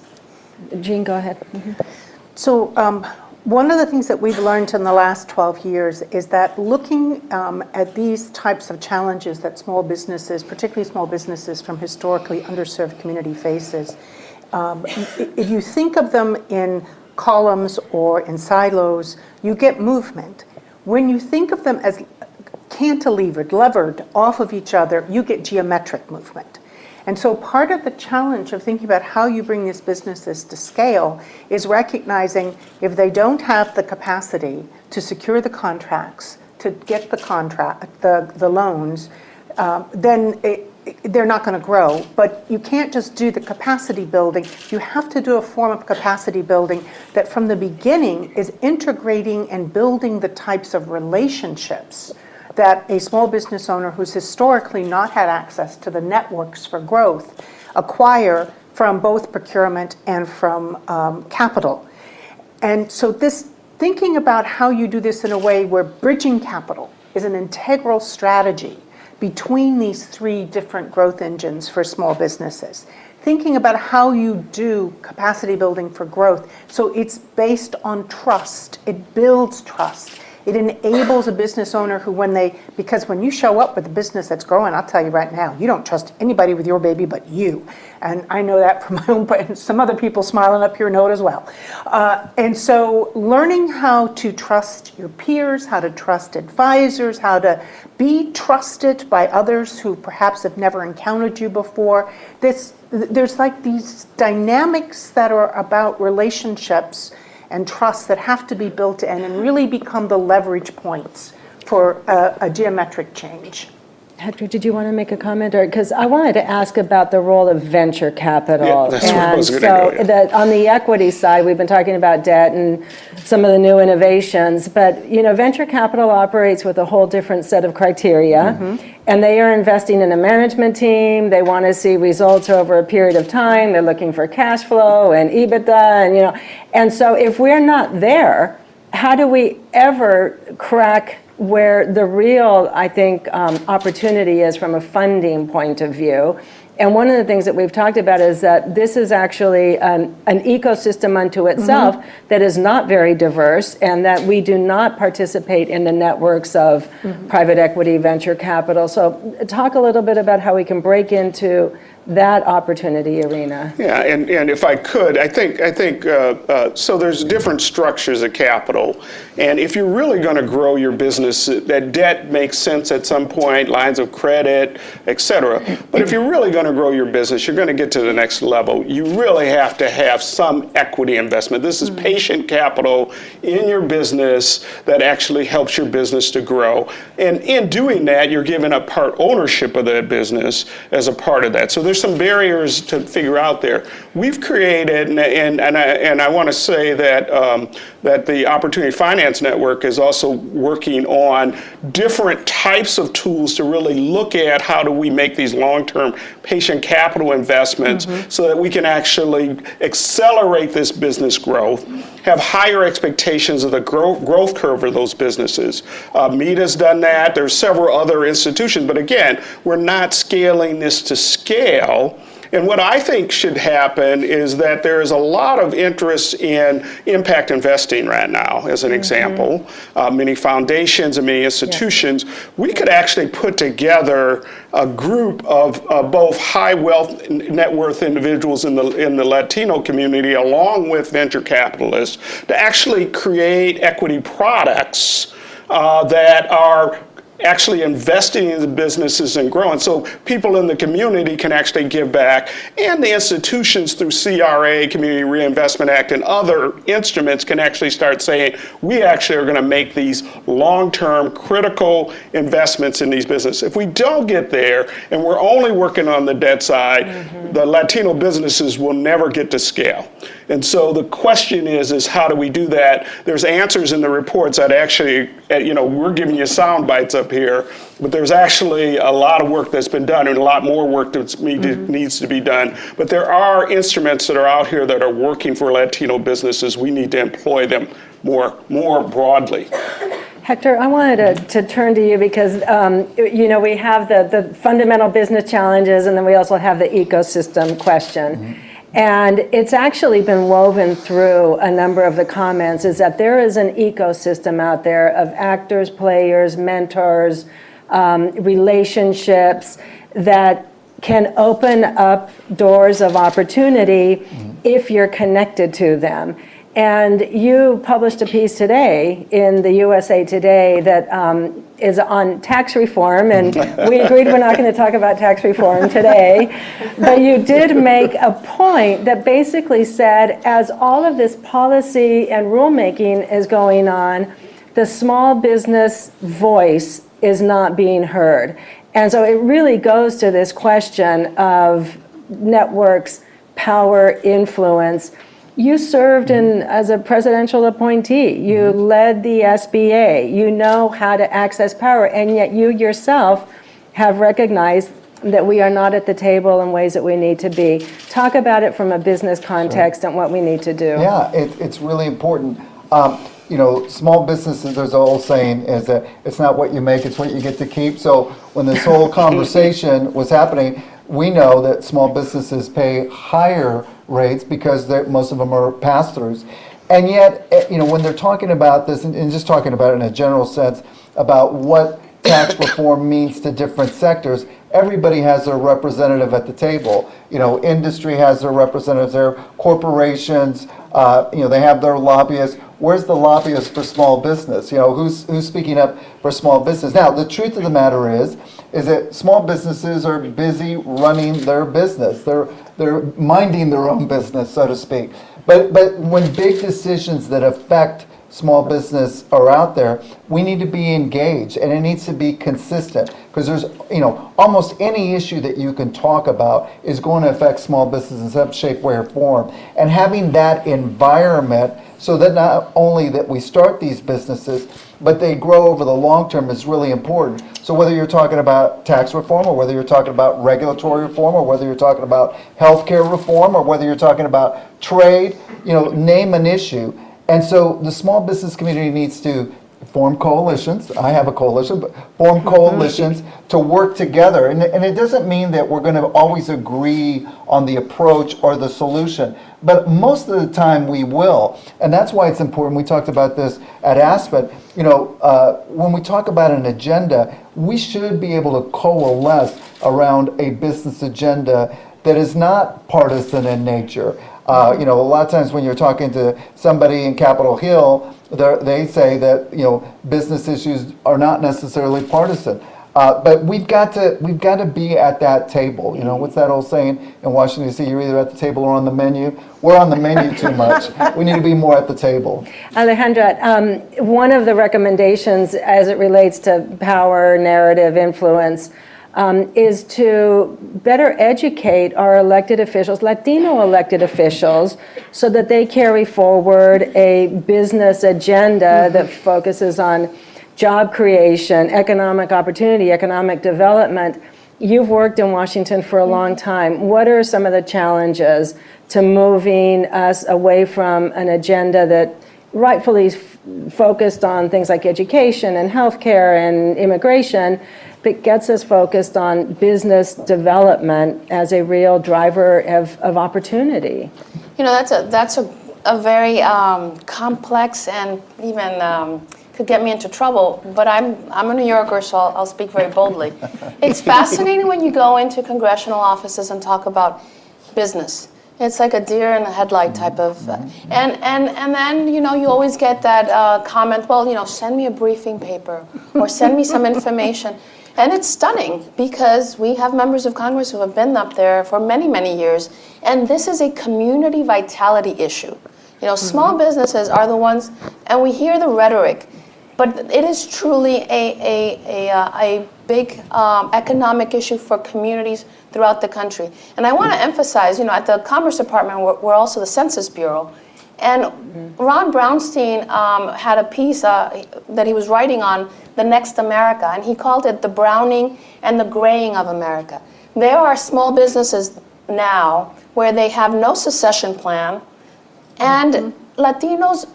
Jean, go ahead. So one of the things that we've learned in the last 12 years is that looking at these types of challenges that small businesses, particularly small businesses from historically underserved community faces, if you think of them in columns or in silos, you get movement. When you think of them as cantilevered, levered off of each other, you get geometric movement. And so part of the challenge of thinking about how you bring these businesses to scale is recognizing if they don't have the capacity to secure the contracts, to get the loans, then they're not going to grow. But you can't just do the capacity building. You have to do a form of capacity building that from the beginning is integrating and building the types of relationships that a small business owner who's historically not had access to the networks for growth acquire from both procurement and from capital. And so this thinking about how you do this in a way where bridging capital is an integral strategy between these three different growth engines for small businesses. Thinking about how you do capacity building for growth so it's based on trust, it builds trust. It enables a business owner who because when you show up with a business that's growing, I'll tell you right now, you don't trust anybody with your baby but you. And I know that from my own, and some other people smiling up here know it as well. And so learning how to trust your peers, how to trust advisors, how to be trusted by others who perhaps have never encountered you before. There's like these dynamics that are about relationships and trust that have to be built in and really become the leverage points for a geometric change. Hector, did you want to make a comment? Because I wanted to ask about the role of venture capital. Yeah, that's where I was gonna go, yeah. On the equity side, we've been talking about debt and some of the new innovations, but venture capital operates with a whole different set of criteria, and they are investing in a management team. They want to see results over a period of time. They're looking for cash flow and EBITDA, and so if we're not there, how do we ever crack where the real, I think, opportunity is from a funding point of view? And one of the things that we've talked about is that this is actually an ecosystem unto itself that is not very diverse, and that we do not participate in the networks of private equity, venture capital. So talk a little bit about how we can break into that opportunity arena. Yeah, and if I could, I think so there's different structures of capital, and if you're really going to grow your business, that debt makes sense at some point, lines of credit, et cetera. But if you're really going to grow your business, you're going to get to the next level, you really have to have some equity investment. This is patient capital in your business that actually helps your business to grow. And in doing that, you're giving up part ownership of that business as a part of that. So there's some barriers to figure out there. We've created, and I want to say that that the Opportunity Finance Network is also working on different types of tools to really look at how do we make these long-term patient capital investments so that we can actually accelerate this business growth, have higher expectations of the growth curve of those businesses. Meda's done that. There's several other institutions, but again, we're not scaling this to scale. And what I think should happen is that there is a lot of interest in impact investing right now, as an example. Many foundations and many institutions, we could actually put together a group of both high wealth net worth individuals in the Latino community, along with venture capitalists, to actually create equity products that are actually investing in the businesses and growing. So people in the community can actually give back, and the institutions through CRA, Community Reinvestment Act, and other instruments can actually start saying, we actually are going to make these long-term critical investments in these businesses. If we don't get there, and we're only working on the debt side, the Latino businesses will never get to scale. And so the question is how do we do that? There's answers in the reports that actually, we're giving you sound bites of up here, but there's actually a lot of work that's been done and a lot more work that needs to be done. But there are instruments that are out here that are working for Latino businesses. We need to employ them more broadly. Hector, I wanted to turn to you because, we have the fundamental business challenges, and then we also have the ecosystem question. And it's actually been woven through a number of the comments, is that there is an ecosystem out there of actors, players, mentors, relationships that can open up doors of opportunity if you're connected to them. And you published a piece today in the USA Today that is on tax reform, and we agreed we're not going to talk about tax reform today, but you did make a point that basically said, as all of this policy and rulemaking is going on, the small business voice is not being heard. And so it really goes to this question of networks, power, influence. You served as a presidential appointee. You led the SBA. You know how to access power, and yet you yourself have recognized that we are not at the table in ways that we need to be. Talk about it from a business context and what we need to do. Yeah, it's really important. Small businesses, there's an old saying, is that it's not what you make, it's what you get to keep. So when this whole conversation was happening, we know that small businesses pay higher rates because most of them are pass-throughs. And yet, when they're talking about this, and just talking about it in a general sense, about what tax reform means to different sectors, everybody has their representative at the table. Industry has their representatives there, corporations, they have their lobbyists. Where's the lobbyist for small business? Who's speaking up for small business? Now, the truth of the matter is that small businesses are busy running their business. They're minding their own business, so to speak. But when big decisions that affect small business are out there, we need to be engaged, and it needs to be consistent, because there's, almost any issue that you can talk about is going to affect small business in some shape, way, or form. And having that environment so that not only that we start these businesses, but they grow over the long term is really important. So whether you're talking about tax reform, or whether you're talking about regulatory reform, or whether you're talking about healthcare reform, or whether you're talking about trade, name an issue. And so the small business community needs to form coalitions. I have a coalition, but form coalitions to work together. And it doesn't mean that we're going to always agree on the approach or the solution, but most of the time we will. And that's why it's important. We talked about this at Aspen. When we talk about an agenda, we should be able to coalesce around a business agenda that is not partisan in nature. A lot of times when you're talking to somebody in Capitol Hill, they say that business issues are not necessarily partisan. But we've got to be at that table. What's that old saying in Washington D.C.? You're either at the table or on the menu. We're on the menu too much. We need to be more at the table. Alejandra, one of the recommendations as it relates to power, narrative, influence, is to better educate our elected officials, Latino elected officials, so that they carry forward a business agenda that focuses on job creation, economic opportunity, economic development. You've worked in Washington for a long time. What are some of the challenges to moving us away from an agenda that rightfully focused on things like education and healthcare and immigration, but gets us focused on business development as a real driver of opportunity? That's a very complex and even could get me into trouble, but I'm a New Yorker, so I'll speak very boldly. It's fascinating when you go into congressional offices and talk about business. It's like a deer in the headlight type of, and then you always get that comment. Well, send me a briefing paper or send me some information, and it's stunning because we have members of Congress who have been up there for many, many years, and this is a community vitality issue. Small businesses are the ones, and we hear the rhetoric, but it is truly a big economic issue for communities throughout the country. And I want to emphasize, at the Commerce Department, we're also the Census Bureau, And Ron Brownstein had a piece that he was writing on the next America, and he called it the browning and the graying of America. There are small businesses now where they have no succession plan, and Latinos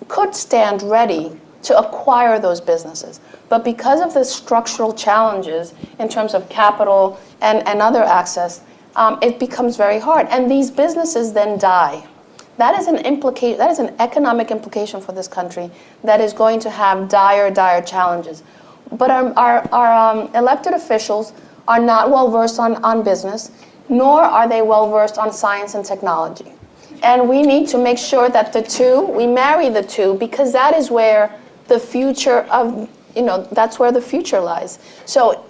could stand ready to acquire those businesses. But because of the structural challenges in terms of capital and other access, it becomes very hard. And these businesses then die. That is an economic implication for this country that is going to have dire, dire challenges. But our elected officials are not well versed on business, nor are they well versed on science and technology. And we need to make sure that we marry the two, because that is where the future of, that's where the future lies. So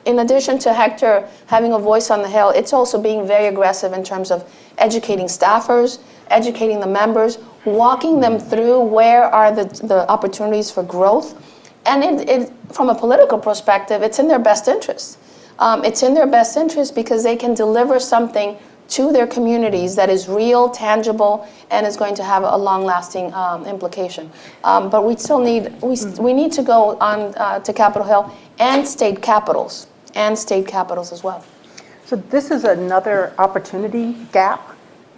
in addition to Hector having a voice on the Hill, it's also being very aggressive in terms of educating staffers, educating the members, walking them through where are the opportunities for growth. And from a political perspective, it's in their best interest. It's in their best interest because they can deliver something to their communities that is real, tangible, and is going to have a long-lasting implication. But we still need to go on to Capitol Hill and state capitals as well. So this is another opportunity gap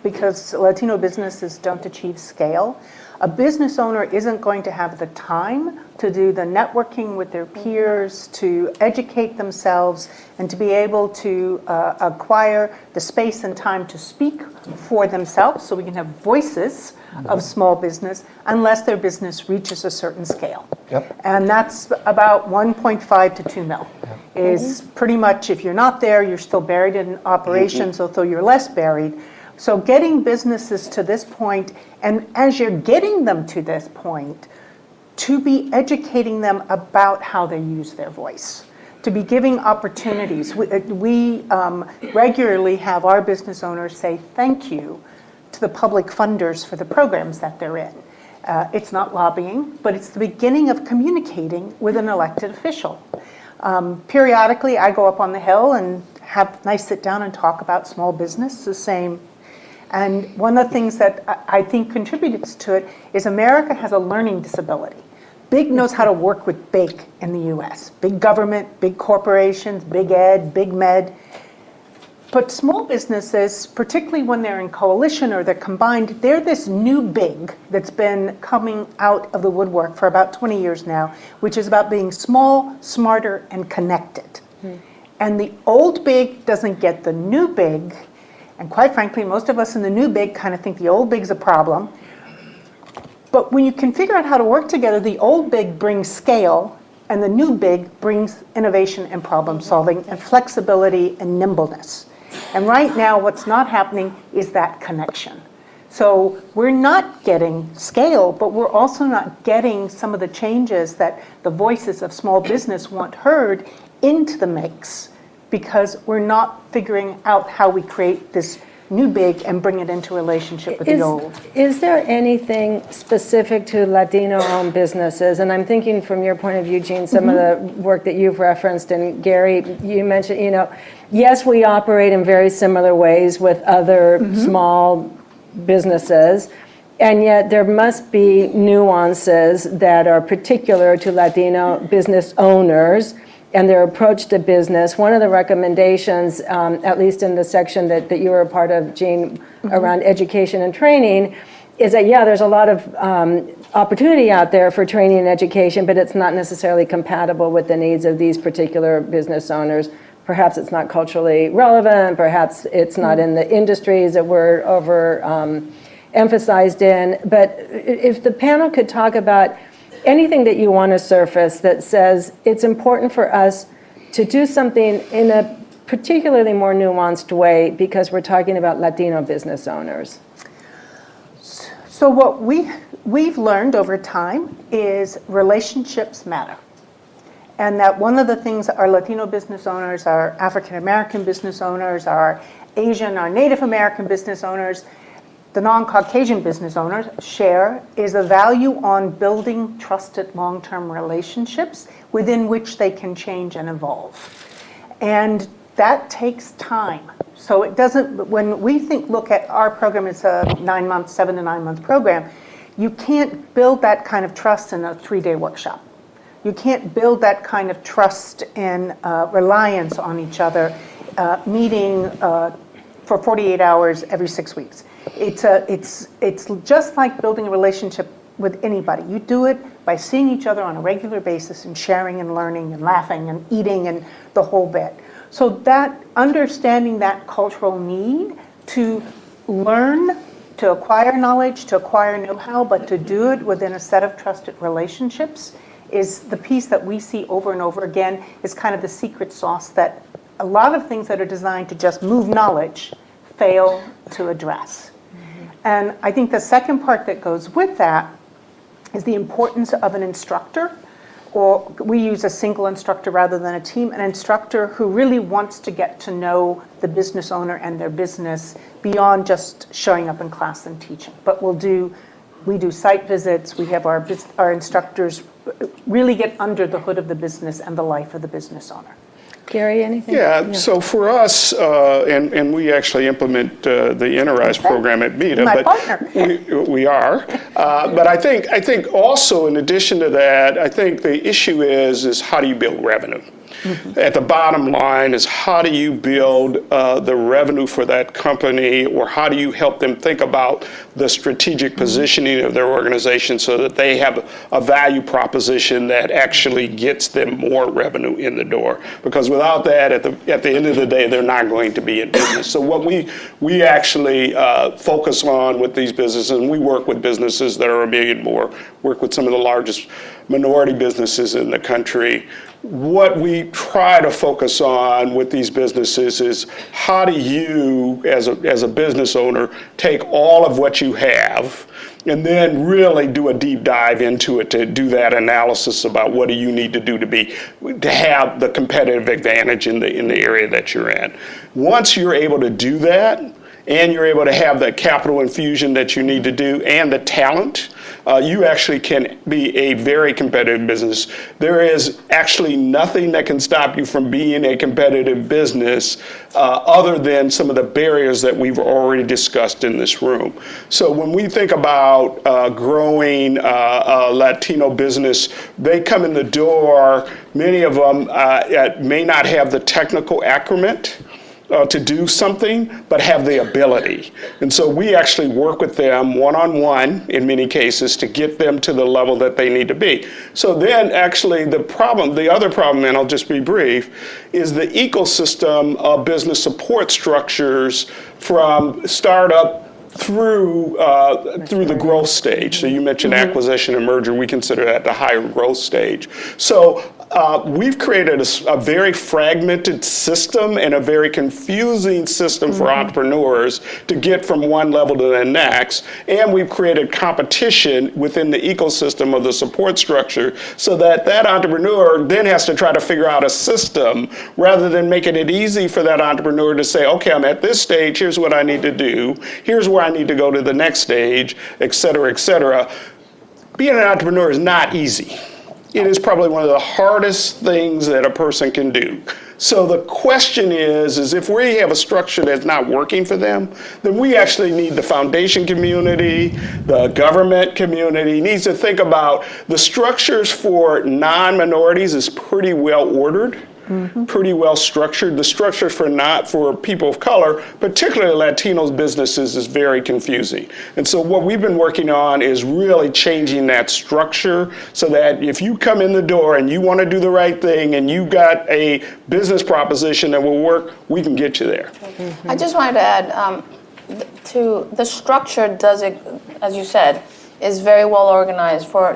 because Latino businesses don't achieve scale. A business owner isn't going to have the time to do the networking with their peers, to educate themselves, and to be able to acquire the space and time to speak for themselves so we can have voices of small business unless their business reaches a certain scale. Yep. And that's about 1.5 to 2 mil. Is pretty much, if you're not there, you're still buried in operations, although you're less buried. So getting businesses to this point, and as you're getting them to this point, to be educating them about how they use their voice, to be giving opportunities. We regularly have our business owners say thank you to the public funders for the programs that they're in. It's not lobbying, but it's the beginning of communicating with an elected official. Periodically, I go up on the Hill and have a nice sit down and talk about small business, the same. And one of the things that I think contributes to it is America has a learning disability. Big knows how to work with big in the US. Big government, big corporations, big ed, big med. But small businesses, particularly when they're in coalition or they're combined, they're this new big that's been coming out of the woodwork for about 20 years now, which is about being small, smarter, and connected. And the old big doesn't get the new big. And quite frankly, most of us in the new big kind of think the old big's a problem. But when you can figure out how to work together, the old big brings scale, and the new big brings innovation and problem solving and flexibility and nimbleness. And right now, what's not happening is that connection. So we're not getting scale, but we're also not getting some of the changes that the voices of small business want heard into the mix, because we're not figuring out how we create this new big and bring it into relationship with the old. Is there anything specific to Latino-owned businesses? And I'm thinking from your point of view, Jean, some of the work that you've referenced, and Gary, you mentioned, yes, we operate in very similar ways with other small businesses, and yet there must be nuances that are particular to Latino business owners and their approach to business. One of the recommendations, at least in the section that you were a part of, Jean, around education and training, is that, there's a lot of opportunity out there for training and education, but it's not necessarily compatible with the needs of these particular business owners. Perhaps it's not culturally relevant, perhaps it's not in the industries that we're emphasized in. But if the panel could talk about anything that you want to surface that says it's important for us to do something in a particularly more nuanced way because we're talking about Latino business owners. So what we've learned over time is relationships matter. And that one of the things our Latino business owners, our African American business owners, our Asian, our Native American business owners, the non-Caucasian business owners share is a value on building trusted long-term relationships within which they can change and evolve. And that takes time. So it doesn't, when we look at our program, it's a 9-month, 7 to 9 month program, you can't build that kind of trust in a 3-day workshop. You can't build that kind of trust and reliance on each other, meeting for 48 hours every 6 weeks. It's just like building a relationship with anybody. You do it by seeing each other on a regular basis and sharing and learning and laughing and eating and the whole bit. So that understanding that cultural need to learn, to acquire knowledge, to acquire know-how, but to do it within a set of trusted relationships is the piece that we see over and over again, is kind of the secret sauce that a lot of things that are designed to just move knowledge fail to address. And I think the second part that goes with that is the importance of an instructor, or we use a single instructor rather than a team, an instructor who really wants to get to know the business owner and their business beyond just showing up in class and teaching. But we do site visits, we have our instructors really get under the hood of the business and the life of the business owner. Gary, anything? Yeah, so for us, and we actually implement the Interise program at Meda. My but partner. We are. But I think also in addition to that, I think the issue is how do you build revenue? At the bottom line is how do you build the revenue for that company, or how do you help them think about the strategic positioning of their organization so that they have a value proposition that actually gets them more revenue in the door? Because without that, at the end of the day, they're not going to be in business. So what we actually focus on with these businesses, and we work with businesses that are $1 million more, work with some of the largest minority businesses in the country. What we try to focus on with these businesses is how do you, as a business owner, take all of what you have and then really do a deep dive into it to do that analysis about what do you need to do to have the competitive advantage in the area that you're in. Once you're able to do that, and you're able to have the capital infusion that you need to do and the talent, you actually can be a very competitive business. There is actually nothing that can stop you from being a competitive business other than some of the barriers that we've already discussed in this room. So when we think about growing a Latino business, they come in the door, many of them may not have the technical acumen to do something, but have the ability. And so we actually work with them one-on-one in many cases to get them to the level that they need to be. So then actually the other problem, and I'll just be brief, is the ecosystem of business support structures from startup through the growth stage. So you mentioned acquisition and merger. We consider that the higher growth stage. So we've created a very fragmented system and a very confusing system for entrepreneurs to get from one level to the next. And we've created competition within the ecosystem of the support structure so that entrepreneur then has to try to figure out a system rather than making it easy for that entrepreneur to say, okay, I'm at this stage, here's what I need to do, here's where I need to go to the next stage, et cetera, et cetera. Being an entrepreneur is not easy. It is probably one of the hardest things that a person can do. So the question is if we have a structure that's not working for them, then we actually need the foundation community, the government community needs to think about the structures for non-minorities is pretty well ordered. Pretty well structured. The structure for people of color, particularly Latinos businesses, is very confusing. And so what we've been working on is really changing that structure so that if you come in the door and you want to do the right thing and you got a business proposition that will work, we can get you there. I just wanted to add to the structure does it, as you said, is very well organized for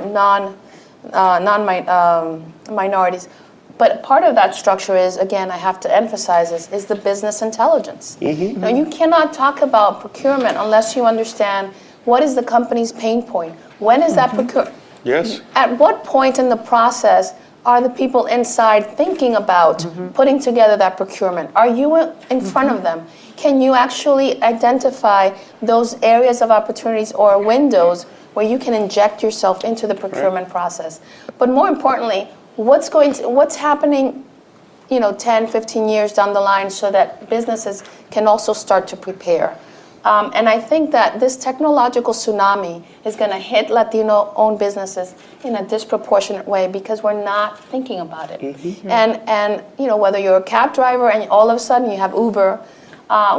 minorities. But part of that structure is, again, I have to emphasize this, is the business intelligence. Now, you cannot talk about procurement unless you understand what is the company's pain point. When is that procurement? Yes. At what point in the process are the people inside thinking about putting together that procurement? Are you in front of them? Can you actually identify those areas of opportunities or windows where you can inject yourself into the procurement process? But more importantly, what's happening 10, 15 years down the line so that businesses can also start to prepare. And I think that this technological tsunami is going to hit Latino-owned businesses in a disproportionate way because we're not thinking about it. And whether you're a cab driver and all of a sudden you have Uber,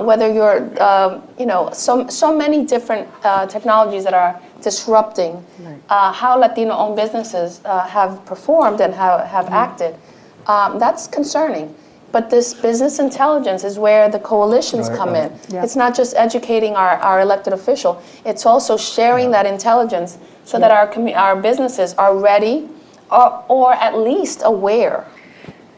whether you're so many different technologies that are disrupting how Latino-owned businesses have performed and have acted, that's concerning. But this business intelligence is where the coalitions come in. Yeah. It's not just educating our elected official, it's also sharing that intelligence so that our businesses are ready or at least aware.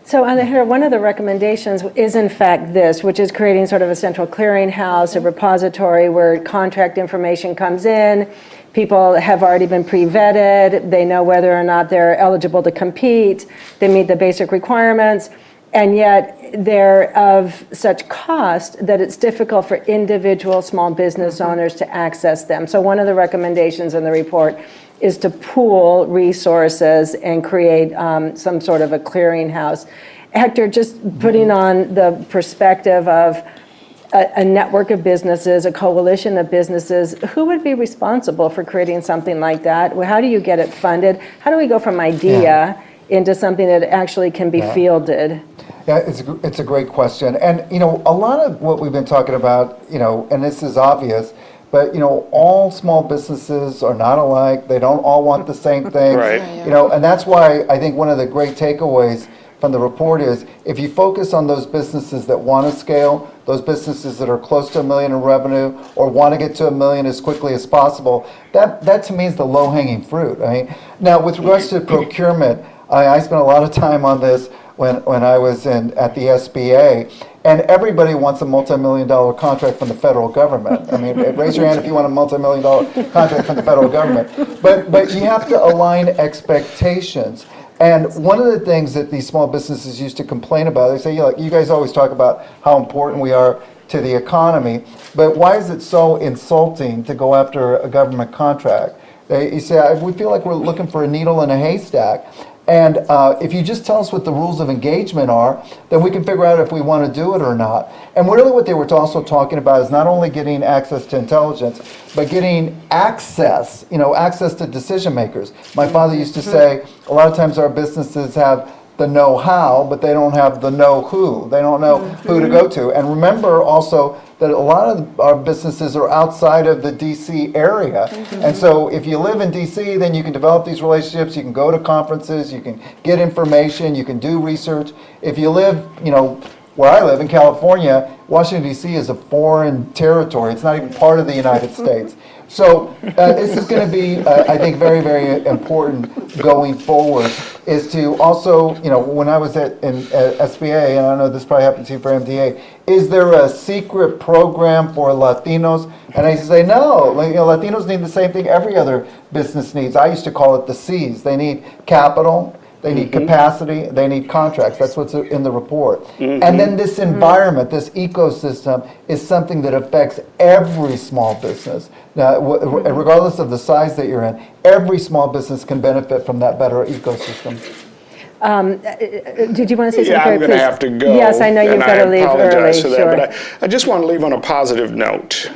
So Alejandra, one of the recommendations is in fact this, which is creating sort of a central clearinghouse, a repository where contract information comes in. People have already been pre-vetted. They know whether or not they're eligible to compete. They meet the basic requirements. And yet they're of such cost that it's difficult for individual small business owners to access them. So one of the recommendations in the report is to pool resources and create some sort of a clearinghouse. Hector, just putting on the perspective of a network of businesses, a coalition of businesses, who would be responsible for creating something like that? How do you get it funded? How do we go from idea into something that actually can be fielded? Yeah, it's a great question. And, a lot of what we've been talking about, and this is obvious, but, all small businesses are not alike. They don't all want the same things. Right. And that's why I think one of the great takeaways from the report is if you focus on those businesses that want to scale, those businesses that are close to $1 million in revenue or want to get to $1 million as quickly as possible, that to me is the low-hanging fruit. Right? Now, with regards to procurement, I spent a lot of time on this when I was at the SBA, and everybody wants a multi-million-dollar contract from the federal government. I mean, raise your hand if you want a multi-million-dollar contract from the federal government. But you have to align expectations. And one of the things that these small businesses used to complain about, they say, you guys always talk about how important we are to the economy, but why is it so insulting to go after a government contract? You say, we feel like we're looking for a needle in a haystack. And if you just tell us what the rules of engagement are, then we can figure out if we want to do it or not. And really what they were also talking about is not only getting access to intelligence, but getting access, access to decision makers. My father used to say, a lot of times our businesses have the know-how, but they don't have the know-who. They don't know who to go to. And remember also that a lot of our businesses are outside of the DC area. And so if you live in DC, then you can develop these relationships, you can go to conferences, you can get information, you can do research. If you live, where I live in California, Washington DC is a foreign territory. It's not even part of the United States. So this is going to be, I think, very, very important going forward, is to also, when I was at SBA, and I know this probably happened to you for MDA, is there a secret program for Latinos? And I used to say, no, Latinos need the same thing every other business needs. I used to call it the C's. They need capital. They need capacity, they need contracts. That's what's in the report. And then this environment, this ecosystem, is something that affects every small business. Now, regardless of the size that you're in, every small business can benefit from that better ecosystem. Did you want to say something? Yeah, I'm going to have to go. Yes, I know you've got to leave early. I apologize for that, Sure. but I just want to leave on a positive note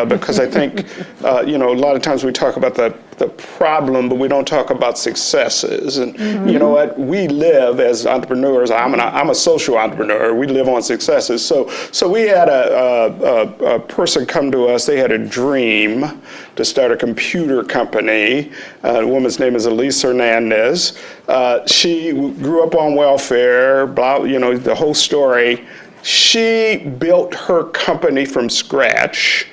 because I think, a lot of times we talk about the problem, but we don't talk about successes. And you know what? We live as entrepreneurs. I'm a social entrepreneur. We live on successes. So we had a person come to us. They had a dream to start a computer company. The woman's name is Elise Hernandez. She grew up on welfare, the whole story. She built her company from scratch.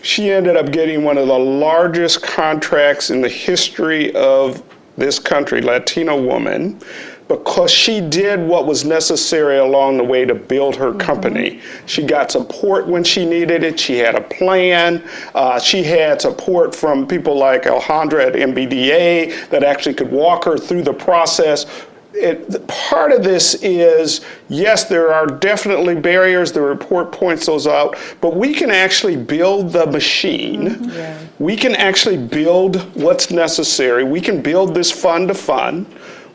She ended up getting one of the largest contracts in the history of this country, Latino woman, because she did what was necessary along the way to build her company. She got support when she needed it. She had a plan. She had support from people like Alejandra at MBDA that actually could walk her through the process. Part of this is, yes, there are definitely barriers. The report points those out, but we can actually build the machine. We can actually build what's necessary. We can build this fund to fund.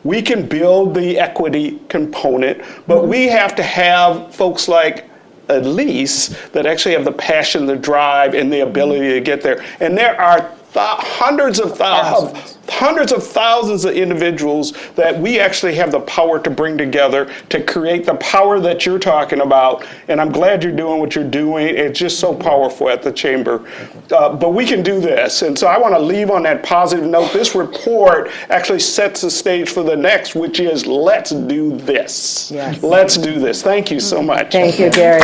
We can build the equity component, but we have to have folks like Elise that actually have the passion, the drive, and the ability to get there. And there are hundreds of thousands of individuals that we actually have the power to bring together to create the power that you're talking about. And I'm glad you're doing what you're doing. It's just so powerful at the Chamber. But we can do this. And so I want to leave on that positive note. This report actually sets the stage for the next, which is let's do this. Yes. Let's do this. Thank you so much. Thank you, Gary.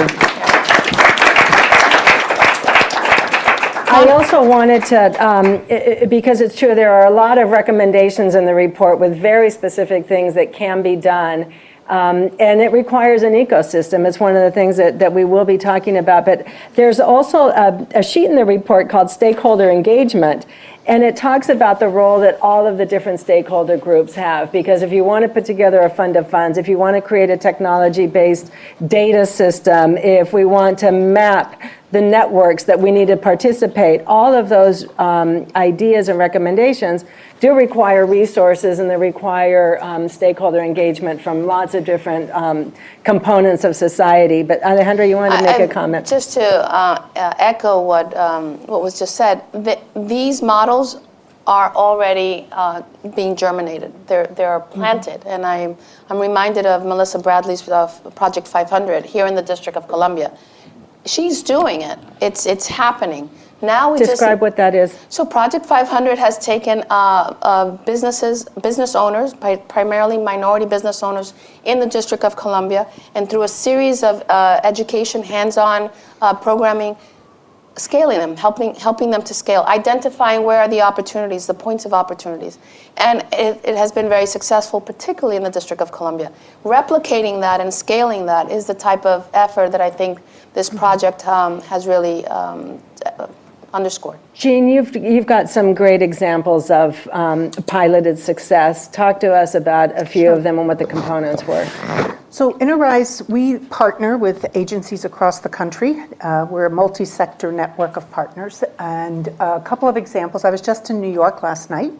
I also wanted to, because it's true, there are a lot of recommendations in the report with very specific things that can be done. And it requires an ecosystem. It's one of the things that we will be talking about. But there's also a sheet in the report called stakeholder engagement. And it talks about the role that all of the different stakeholder groups have. Because if you want to put together a fund of funds, if you want to create a technology-based data system, if we want to map the networks that we need to participate, all of those ideas and recommendations do require resources, and they require stakeholder engagement from lots of different components of society. But Alejandra, you wanted to make a comment. Just to echo what was just said, these models are already being germinated. They're planted. And I'm reminded of Melissa Bradley's Project 500 here in the District of Columbia. She's doing it. It's happening. Now we Describe what that is. So Project 500 has taken business owners, primarily minority business owners in the District of Columbia, and through a series of education, hands-on programming, scaling them, helping them to scale, identifying where are the opportunities, the points of opportunities. And it has been very successful, particularly in the District of Columbia. Replicating that and scaling that is the type of effort that I think this project has really underscored. Jean, you've got some great examples of piloted success. Talk to us about a few of them and what the components were. So Interise, we partner with agencies across the country. We're a multi-sector network of partners. And a couple of examples, I was just in New York last night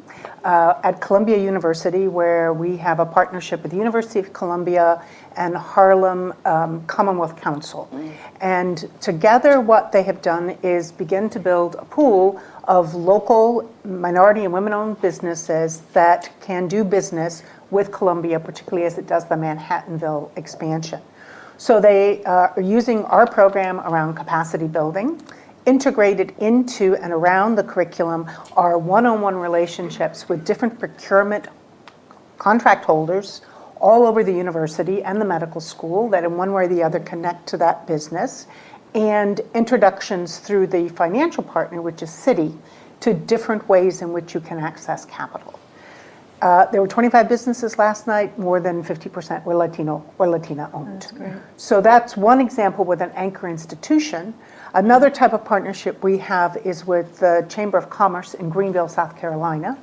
at Columbia University, where we have a partnership with the University of Columbia and Harlem Commonwealth Council. And together what they have done is begin to build a pool of local minority and women-owned businesses that can do business with Columbia, particularly as it does the Manhattanville expansion. So they are using our program around capacity building. Integrated into and around the curriculum are one-on-one relationships with different procurement contract holders all over the university and the medical school that in one way or the other connect to that business, and introductions through the financial partner, which is Citi, to different ways in which you can access capital. There were 25 businesses last night, more than 50% were Latino or Latina-owned. That's great. So that's one example with an anchor institution. Another type of partnership we have is with the Chamber of Commerce in Greenville, South Carolina.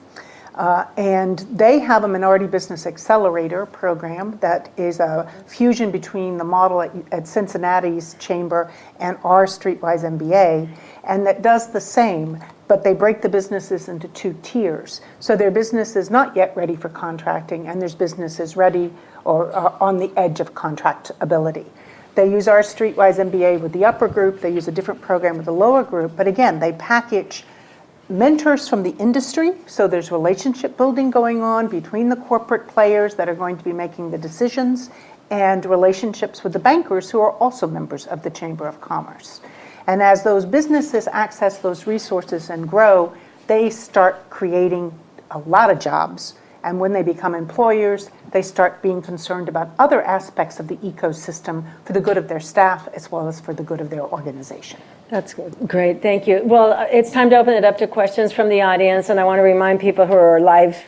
And they have a Minority Business Accelerator program that is a fusion between the model at Cincinnati's Chamber and our Streetwise MBA, and that does the same, but they break the businesses into two tiers. So their business is not yet ready for contracting, and there's businesses ready or on the edge of contractability. They use our Streetwise MBA with the upper group, they use a different program with the lower group, but again, they package mentors from the industry, so there's relationship building going on between the corporate players that are going to be making the decisions and relationships with the bankers who are also members of the Chamber of Commerce. And as those businesses access those resources and grow, they start creating a lot of jobs. And when they become employers, they start being concerned about other aspects of the ecosystem for the good of their staff as well as for the good of their organization. That's good. Great, thank you. Well, it's time to open it up to questions from the audience, and I want to remind people who are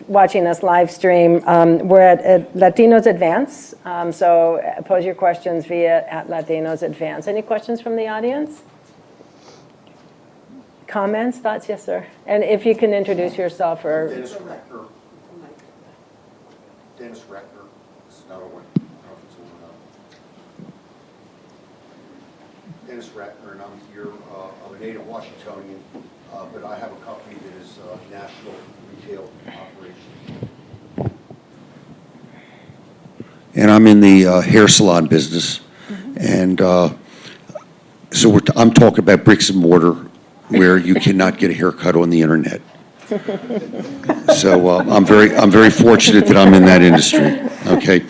watching us live stream, we're at Latinos Advance, so pose your questions via @Latinos Advance. Any questions from the audience? Comments, thoughts? Yes, sir. And if you can introduce yourself or... Dennis Reckner. Dennis Reckner. It's not a Dennis Reckner, and I'm here. I'm a native Washingtonian, but I have a company that is a national retail operation. and I'm in the hair salon business. And so I'm talking about bricks and mortar where you cannot get a haircut on the internet. So I'm very fortunate that I'm in that industry, okay?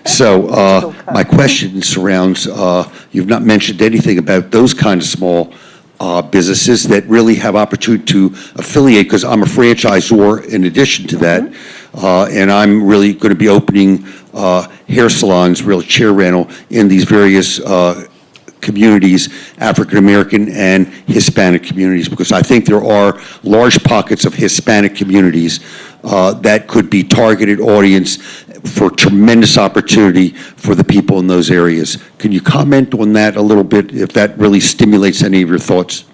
So my question surrounds, you've not mentioned anything about those kind of small businesses that really have opportunity to affiliate, because I'm a franchisor in addition to that, and I'm really going to be opening hair salons, real chair rental, in these various communities, African American and Hispanic communities, because I think there are large pockets of Hispanic communities that could be targeted audience for tremendous opportunity for the people in those areas. Can you comment on that a little bit, if that really stimulates any of your thoughts?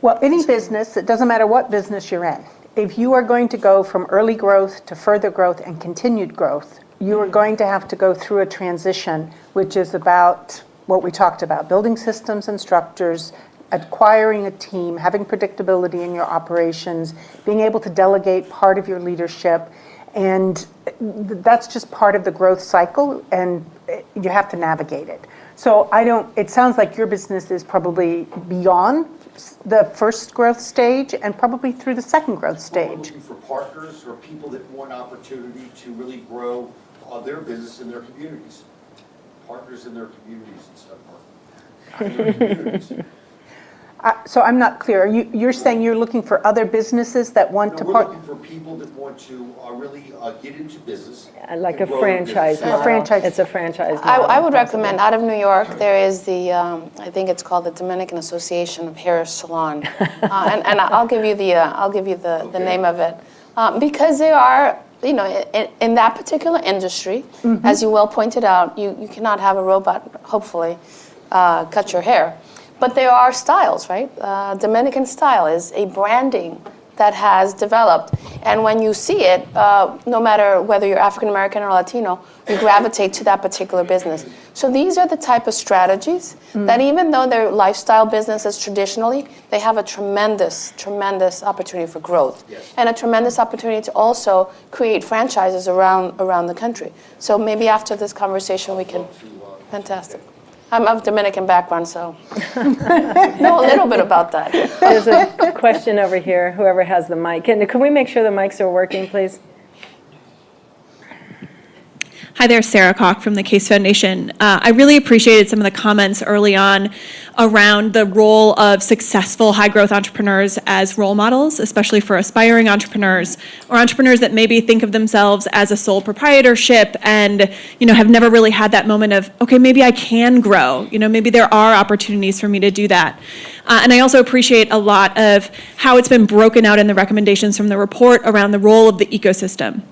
Well, any business, it doesn't matter what business you're in, if you are going to go from early growth to further growth and continued growth, you are going to have to go through a transition, which is about what we talked about, building systems and structures, acquiring a team, having predictability in your operations, being able to delegate part of your leadership, and that's just part of the growth cycle, and you have to navigate it. So it sounds like your business is probably beyond the first growth stage and probably through the second growth We're stage. looking for partners or people that want opportunity to really grow their business in their communities. Partners in their communities and stuff. Not in their communities. So I'm not clear. You're saying you're looking for other businesses that want to We're partner? looking for people that want to really get into business. Like a and grow their franchise business. model. franchise. It's a franchise I model. would recommend, out of New York, there is the, I think it's called the Dominican Association of Hair Salon. And I'll give you the name of it. Because they are, in that particular industry, as you well pointed out, you cannot have a robot, hopefully, cut your hair. But there are styles, right? Dominican style is a branding that has developed. And when you see it, no matter whether you're African American or Latino, you gravitate to that particular business. So these are the type of strategies that, even though they're lifestyle businesses traditionally, they have a tremendous, tremendous opportunity for growth. Yes. And a tremendous opportunity to also create franchises around the country. So maybe after this conversation we can, fantastic. I'm of Dominican background, so know a little bit about that. There's a question over here, whoever has the mic. Can we make sure the mics are working, please? Hi there, Sarah Koch from the Case Foundation. I really appreciated some of the comments early on around the role of successful high-growth entrepreneurs as role models, especially for aspiring entrepreneurs or entrepreneurs that maybe think of themselves as a sole proprietorship and have never really had that moment of, okay, maybe I can grow. Maybe there are opportunities for me to do that. And I also appreciate a lot of how it's been broken out in the recommendations from the report around the role of the ecosystem.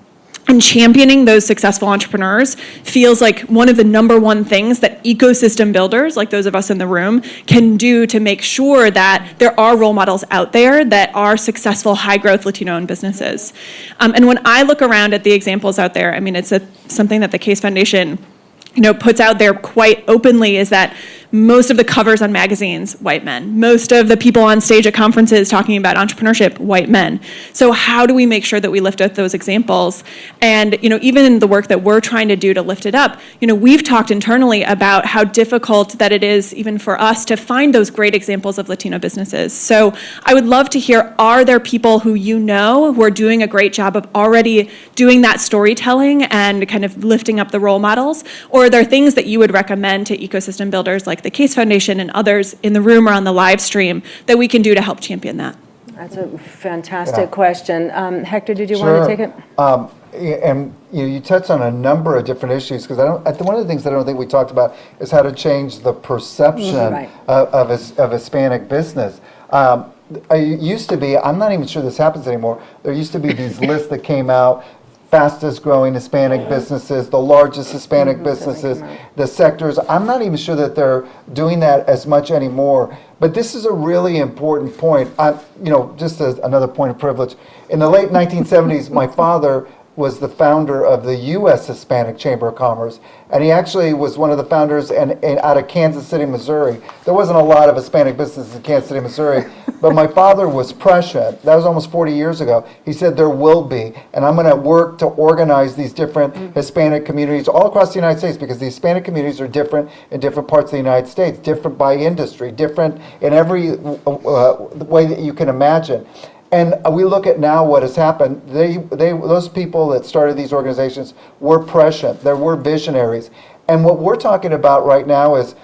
And championing those successful entrepreneurs feels like one of the number one things that ecosystem builders, like those of us in the room, can do to make sure that there are role models out there that are successful, high-growth Latino-owned businesses. And when I look around at the examples out there, it's something that the Case Foundation puts out there quite openly, is that most of the covers on magazines, white men. Most of the people on stage at conferences talking about entrepreneurship, white men. So how do we make sure that we lift up those examples? And even in the work that we're trying to do to lift it up, we've talked internally about how difficult that it is even for us to find those great examples of Latino businesses. So I would love to hear, are there people who who are doing a great job of already doing that storytelling and kind of lifting up the role models? Or are there things that you would recommend to ecosystem builders like the Case Foundation and others in the room or on the live stream that we can do to help champion that? That's a fantastic question. Hector, did you want to take it? And you touched on a number of different issues, because one of the things that I don't think we talked about is how to change the perception Right. of Hispanic business. It used to be, I'm not even sure this happens anymore, there used to be these lists that came out, fastest growing Hispanic businesses, the largest Hispanic businesses, the sectors. I'm not even sure that they're doing that as much anymore. But this is a really important point. Just as another point of privilege, in the late 1970s, my father was the founder of the U.S. Hispanic Chamber of Commerce, and he actually was one of the founders and out of Kansas City, Missouri. There wasn't a lot of Hispanic businesses in Kansas City, Missouri, but my father was prescient. That was almost 40 years ago. He said there will be, and I'm going to work to organize these different Hispanic communities all across the United States, because the Hispanic communities are different in different parts of the United States, different by industry, different in every way that you can imagine. And we look at now what has happened. Those people that started these organizations were prescient. They were visionaries. And what we're talking about right now is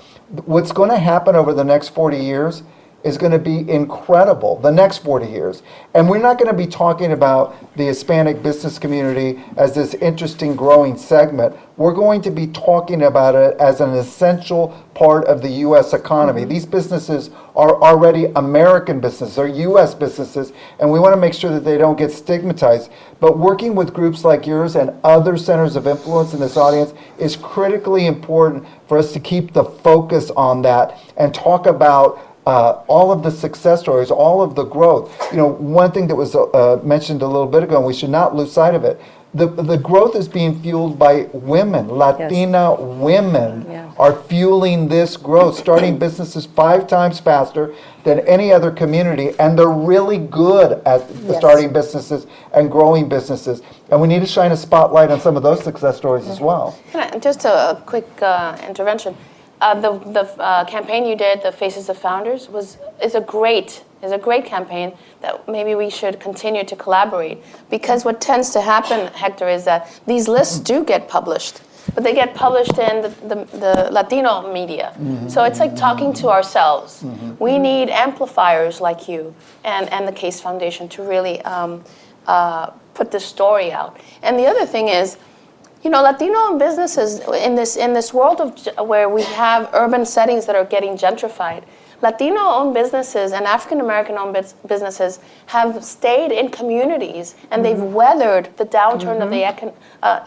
what's going to happen over the next 40 years is going to be incredible, the next 40 years. And we're not going to be talking about the Hispanic business community as this interesting growing segment. We're going to be talking about it as an essential part of the U.S. economy. These businesses are already American businesses, they're U.S. businesses, and we want to make sure that they don't get stigmatized. But working with groups like yours and other centers of influence in this audience is critically important for us to keep the focus on that and talk about all of the success stories, all of the growth. You know, one thing that was mentioned a little bit ago, and we should not lose sight of it, the growth is being fueled by women. Latina women are fueling this growth, starting businesses 5 times faster than any other community, and they're really good at starting businesses and growing businesses. And we need to shine a spotlight on some of those success stories as well. Just a quick intervention. The campaign you did, the Faces of Founders, is a great campaign that maybe we should continue to collaborate. Because what tends to happen, Hector, is that these lists do get published, but they get published in the Latino media. So it's like talking to ourselves. We need amplifiers like you and the Case Foundation to really put this story out. And the other thing is, you know, Latino-owned businesses in this world of where we have urban settings that are getting gentrified, Latino-owned businesses and African-American-owned businesses have stayed in communities, and they've weathered the downturn of the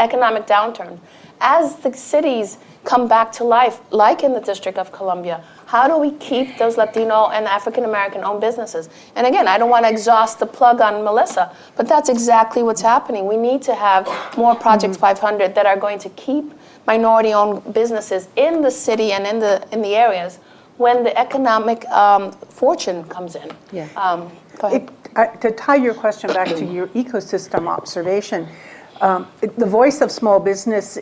economic downturn. As the cities come back to life, like in the District of Columbia, how do we keep those Latino and African-American-owned businesses? And again, I don't want to exhaust the plug on Melissa, but that's exactly what's happening. We need to have more Project 500 that are going to keep minority-owned businesses in the city and in the areas when the economic fortune comes in. Go ahead. To tie your question back to your ecosystem observation, the voice of small business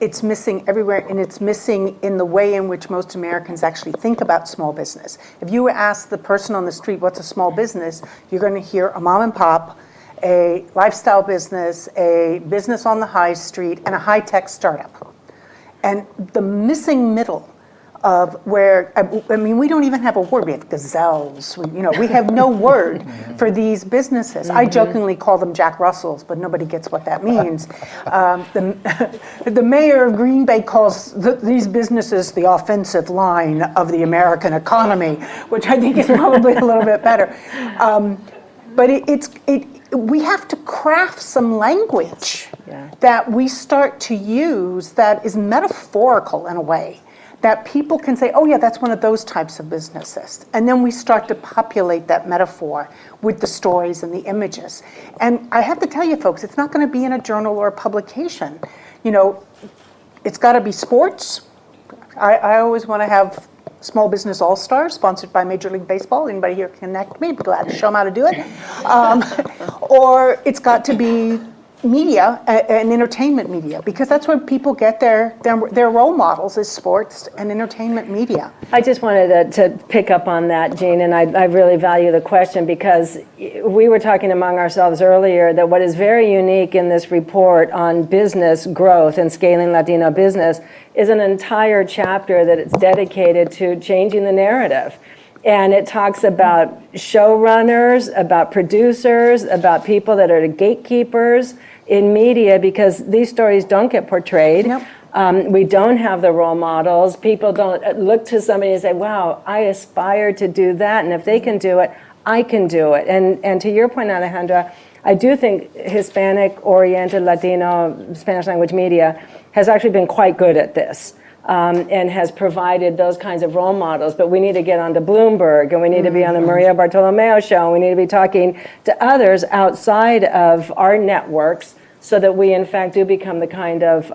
it's missing everywhere, and it's missing in the way in which most Americans actually think about small business. If you ask the person on the street what's a small business, you're going to hear a mom and pop, a lifestyle business, a business on the high street, and a high-tech startup. And the missing middle of where, I mean, we don't even have a word. We have gazelles. We have no word for these businesses. I jokingly call them Jack Russells, but nobody gets what that means. The mayor of Green Bay calls these businesses the offensive line of the American economy, which I think is probably a little bit better. But we have to craft some language that we start to use that is metaphorical in a way, that people can say, oh yeah, that's one of those types of businesses. And then we start to populate that metaphor with the stories and the images. And I have to tell you folks, it's not going to be in a journal or a publication. You know, it's got to be sports. I always want to have Small Business All-Stars, sponsored by Major League Baseball. Anybody here can connect me? I'd be glad to show them how to do it. Or it's got to be media and entertainment media, because that's where people get their role models, is sports and entertainment media. I just wanted to pick up on that, Jean, and I really value the question, because we were talking among ourselves earlier that what is very unique in this report on business growth and scaling Latino business is an entire chapter that it's dedicated to changing the narrative. And it talks about showrunners, about producers, about people that are the gatekeepers in media, because these stories don't get portrayed. Nope. We don't have the role models. People don't look to somebody and say, wow, I aspire to do that. And if they can do it, I can do it. And to your point, Alejandra, I do think Hispanic-oriented Latino Spanish language media has actually been quite good at this. And has provided those kinds of role models. But we need to get onto Bloomberg, and we need to be on the Maria Bartolomeo show, and we need to be talking to others outside of our networks, so that we in fact do become the kind of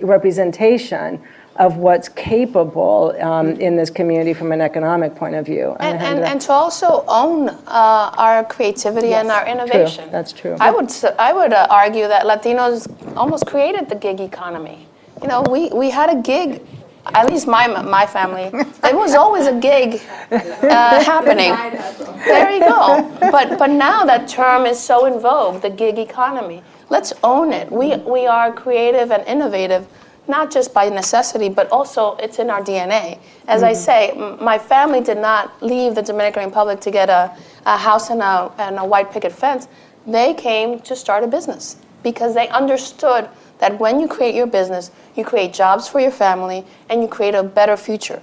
representation of what's capable in this community from an economic point of view. And to also own our creativity and our innovation. True. That's true. I would argue that Latinos almost created the gig economy. You know, we had a gig, at least my family, there was always a gig happening. There you go. But now that term is so in vogue, the gig economy. Let's own it. We are creative and innovative, not just by necessity, but also it's in our DNA. As I say, my family did not leave the Dominican Republic to get a house and a white picket fence. They came to start a business because they understood that when you create your business, you create jobs for your family and you create a better future.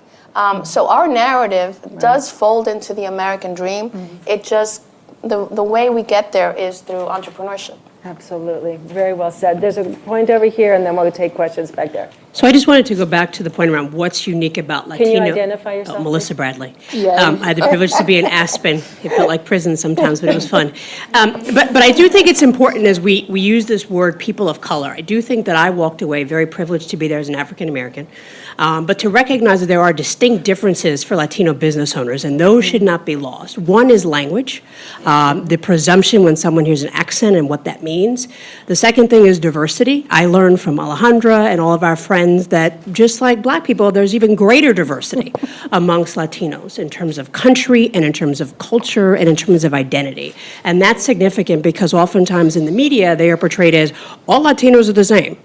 So our narrative does fold into the American dream. It just, the way we get there is through entrepreneurship. Absolutely. Very well said. There's a point over here, and then we'll take questions back there. So I just wanted to go back to the point around what's unique about Latino. Can you identify yourself? Melissa Bradley. Yeah. I had the privilege to be in Aspen. It felt like prison sometimes, but it was fun. But I do think it's important as we use this word people of color. I do think that I walked away very privileged to be there as an African American, but to recognize that there are distinct differences for Latino business owners, and those should not be lost. One is language, the presumption when someone hears an accent and what that means. The second thing is diversity. I learned from Alejandra and all of our friends that just like Black people, there's even greater diversity amongst Latinos in terms of country and in terms of culture and in terms of identity. And that's significant because oftentimes in the media, they are portrayed as all Latinos are the same,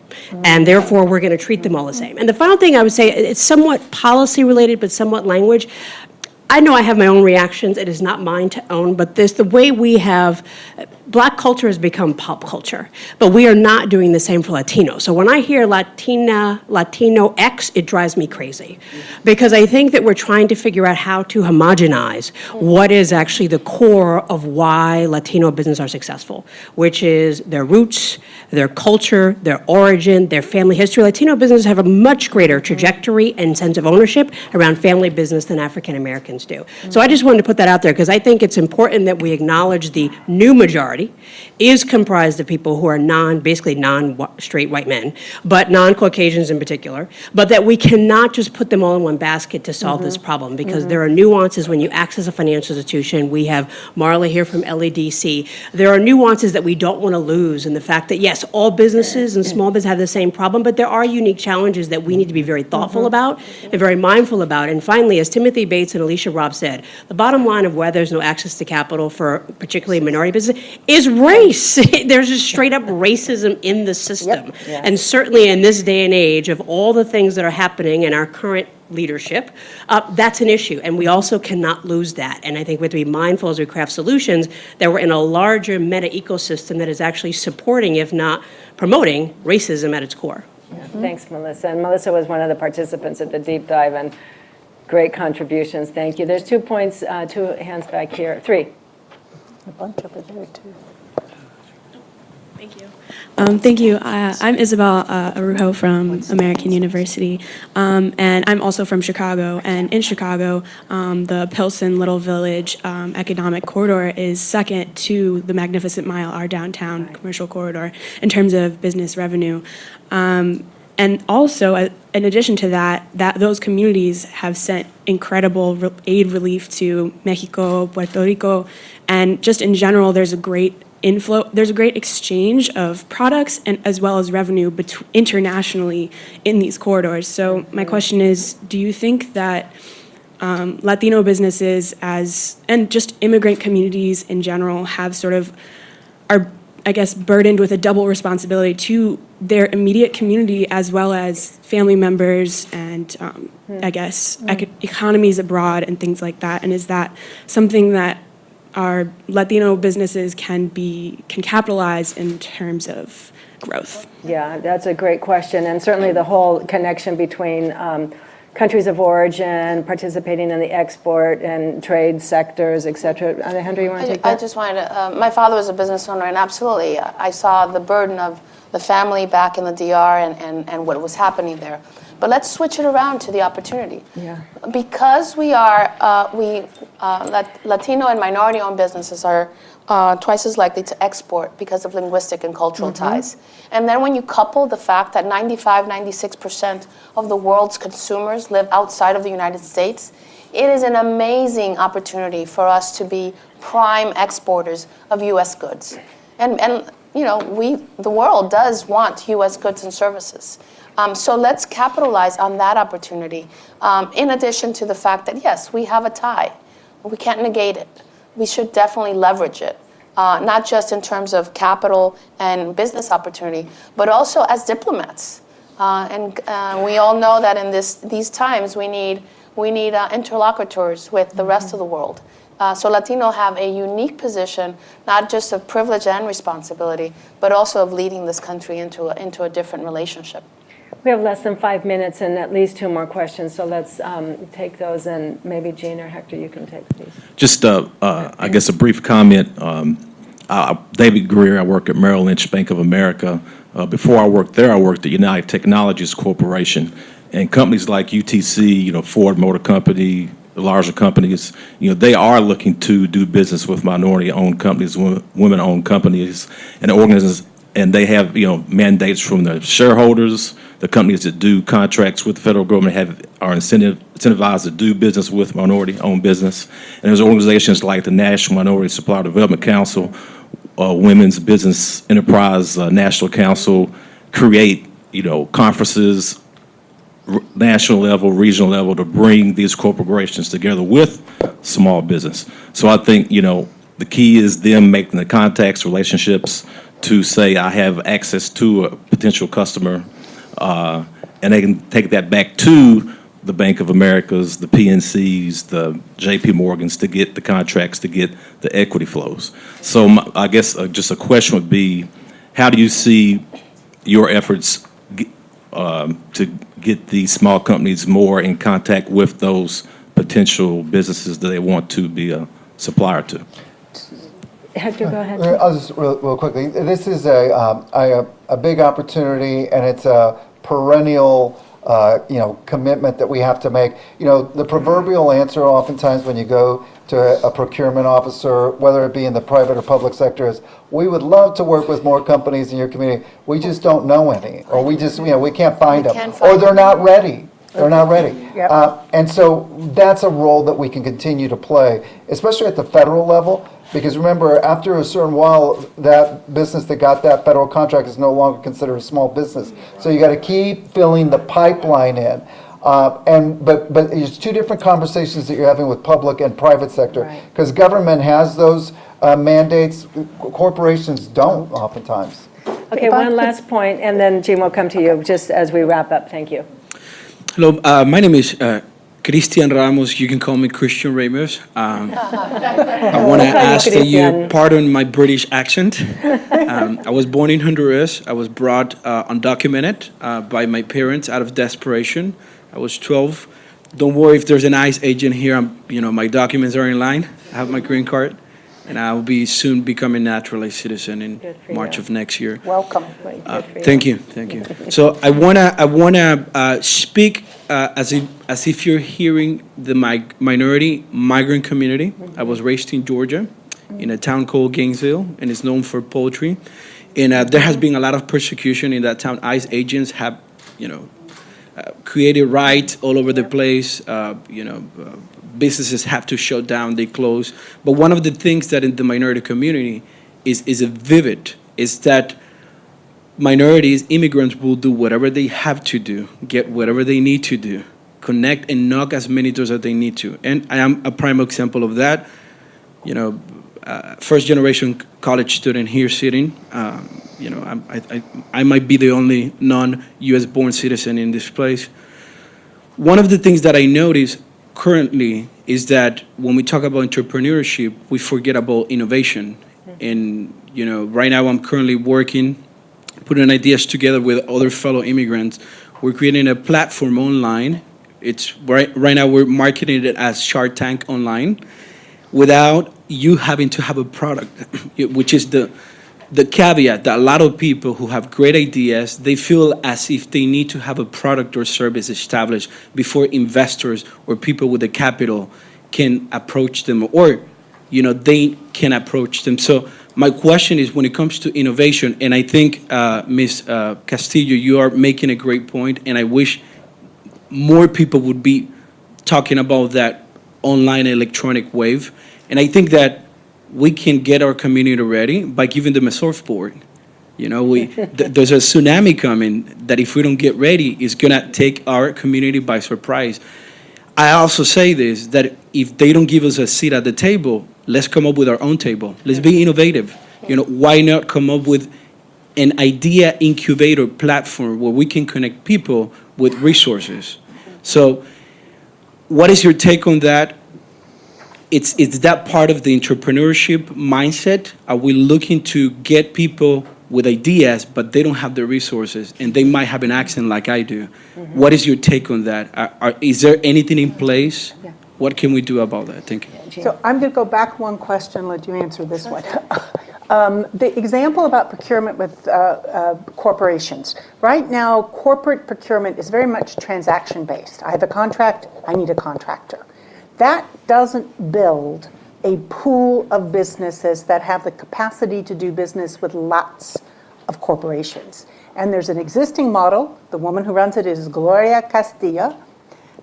and therefore we're going to treat them all the same. And the final thing I would say, it's somewhat policy related, but somewhat language. I know I have my own reactions. It is not mine to own, but the way we have, Black culture has become pop culture, but we are not doing the same for Latino. So when I hear Latino X, it drives me crazy because I think that we're trying to figure out how to homogenize what is actually the core of why Latino businesses are successful, which is their roots, their culture, their origin, their family history. Latino businesses have a much greater trajectory and sense of ownership around family business than African Americans do. So I just wanted to put that out there because I think it's important that we acknowledge the new majority is comprised of people who are basically non-straight white men, but non-Caucasians in particular, but that we cannot just put them all in one basket to solve this problem because there are nuances when you access a financial institution. We have Marla here from LEDC. There are nuances that we don't want to lose in the fact that, yes, all businesses and small businesses have the same problem, but there are unique challenges that we need to be very thoughtful about and very mindful about. And finally, as Timothy Bates and Alicia Robb said, the bottom line of why there's no access to capital for particularly minority business is race. There's just straight up racism in the system. And certainly in this day and age of all the things that are happening in our current leadership, that's an issue. And we also cannot lose that. And I think we have to be mindful as we craft solutions that we're in a larger meta ecosystem that is actually supporting, if not promoting, racism at its core. Thanks, Melissa. And Melissa was one of the participants at the deep dive, and great contributions. Thank you. There's 2 points, 2 hands back here. 3. A bunch over there, too. Thank you. Thank you. I'm Isabel Arujo from American University, and I'm also from Chicago. And in Chicago, the Pilsen Little Village economic corridor is second to the Magnificent Mile, our downtown commercial corridor, in terms of business revenue. And also, in addition to that those communities have sent incredible aid relief to Mexico, Puerto Rico, and just in general, there's a great exchange of products and as well as revenue internationally in these corridors. So my question is, do you think that Latino businesses and just immigrant communities in general have are, I guess, burdened with a double responsibility to their immediate community as well as family members and, I guess, economies abroad and things like that? And is that something that our Latino businesses can capitalize in terms of growth? Yeah, that's a great question. And certainly the whole connection between countries of origin, participating in the export and trade sectors, et cetera. Alejandra, you want to take that? I just wanted to, my father was a business owner, and absolutely, I saw the burden of the family back in the DR and what was happening there. But let's switch it around to the opportunity. Yeah. Because we are, Latino and minority-owned businesses are twice as likely to export because of linguistic and cultural ties. And then when you couple the fact that 96% of the world's consumers live outside of the United States, it is an amazing opportunity for us to be prime exporters of U.S. goods. And you know, the world does want U.S. goods and services. So let's capitalize on that opportunity, in addition to the fact that, yes, we have a tie. We can't negate it. We should definitely leverage it, not just in terms of capital and business opportunity, but also as diplomats. And we all know that in these times we need interlocutors with the rest of the world. So Latino have a unique position, not just of privilege and responsibility, but also of leading this country into a different relationship. We have less than 5 minutes and at least 2 more questions, so let's take those, and maybe Jean or Hector, you can take these. Just, I guess, a brief comment. David Greer, I work at Merrill Lynch Bank of America. Before I worked there, I worked at United Technologies Corporation. And companies like UTC, you know, Ford Motor Company, the larger companies, you know, they are looking to do business with minority-owned companies, women-owned companies, and organizations, and they have, you know, mandates from the shareholders. The companies that do contracts with the federal government are incentivized to do business with minority-owned business. And there's organizations like the National Minority Supplier Development Council, Women's Business Enterprise National Council, create, you know, conferences, national level, regional level, to bring these corporations together with small business. So I think, you know, the key is them making the contacts, relationships to say, I have access to a potential customer, and they can take that back to the Bank of Americas, the PNCs, the JP Morgans, to get the contracts, to get the equity flows. So I guess just a question would be, how do you see your efforts to get these small companies more in contact with those potential businesses that they want to be a supplier to? Hector, go ahead. I'll just real quickly. This is a big opportunity, and it's a perennial commitment that we have to make. You know, the proverbial answer oftentimes when you go to a procurement officer, whether it be in the private or public sector, is, we would love to work with more companies in your community. We just don't know any, or we just, we can't find them, or they're not ready. They're not ready. Yep. And so that's a role that we can continue to play, especially at the federal level. Because remember, after a certain while, that business that got that federal contract is no longer considered a small business. So you got to keep filling the pipeline in. But it's 2 different conversations that you're having with public and private sector. Because government has those mandates, corporations don't oftentimes. Okay, one last point, and then Jean will come to you just as we wrap up. Thank you. Hello, my name is Cristian Ramos. You can call me Christian Ramos. I want to ask that you pardon my British accent. I was born in Honduras. I was brought undocumented by my parents out of desperation. I was 12. Don't worry if there's an ICE agent here. My documents are in line. I have my green card, and I will be soon becoming a naturalized citizen in March of next year. Welcome. Thank you. So I wanna speak as if you're hearing the migrant community. I was raised in Georgia, in a town called Gainesville, and it's known for poultry. And there has been a lot of persecution in that town. ICE agents have, created riots all over the place. Businesses have to shut down, they close. But one of the things that in the minority community is vivid is that minorities, immigrants will do whatever they have to do, get whatever they need to do, connect and knock as many doors as they need to. And I am a prime example of that. First generation college student here sitting. I might be the only non-US born citizen in this place. One of the things that I notice currently is that when we talk about entrepreneurship, we forget about innovation. And right now I'm currently working, putting ideas together with other fellow immigrants. We're creating a platform online. It's right now we're marketing it as Shark Tank Online, without you having to have a product, which is the caveat that a lot of people who have great ideas, they feel as if they need to have a product or service established before investors or people with the capital can approach them or they can approach them. So my question is, when it comes to innovation, and I think, Ms. Castillo, you are making a great point, and I wish more people would be talking about that online electronic wave. And I think that we can get our community ready by giving them a surfboard. There's a tsunami coming that if we don't get ready, it's gonna take our community by surprise. I also say this, that if they don't give us a seat at the table, let's come up with our own table. Let's be innovative. Why not come up with an idea incubator platform where we can connect people with resources? So what is your take on that? It's that part of the entrepreneurship mindset? Are we looking to get people with ideas, but they don't have the resources, and they might have an accent like I do? What is your take on that? Is there anything in place? Yeah. What can we do about that? Thank you. So I'm going to go back one question, let you answer this one. The example about procurement with corporations. Right now, corporate procurement is very much transaction-based. I have a contract, I need a contractor. That doesn't build a pool of businesses that have the capacity to do business with lots of corporations. And there's an existing model. The woman who runs it is Gloria Castillo.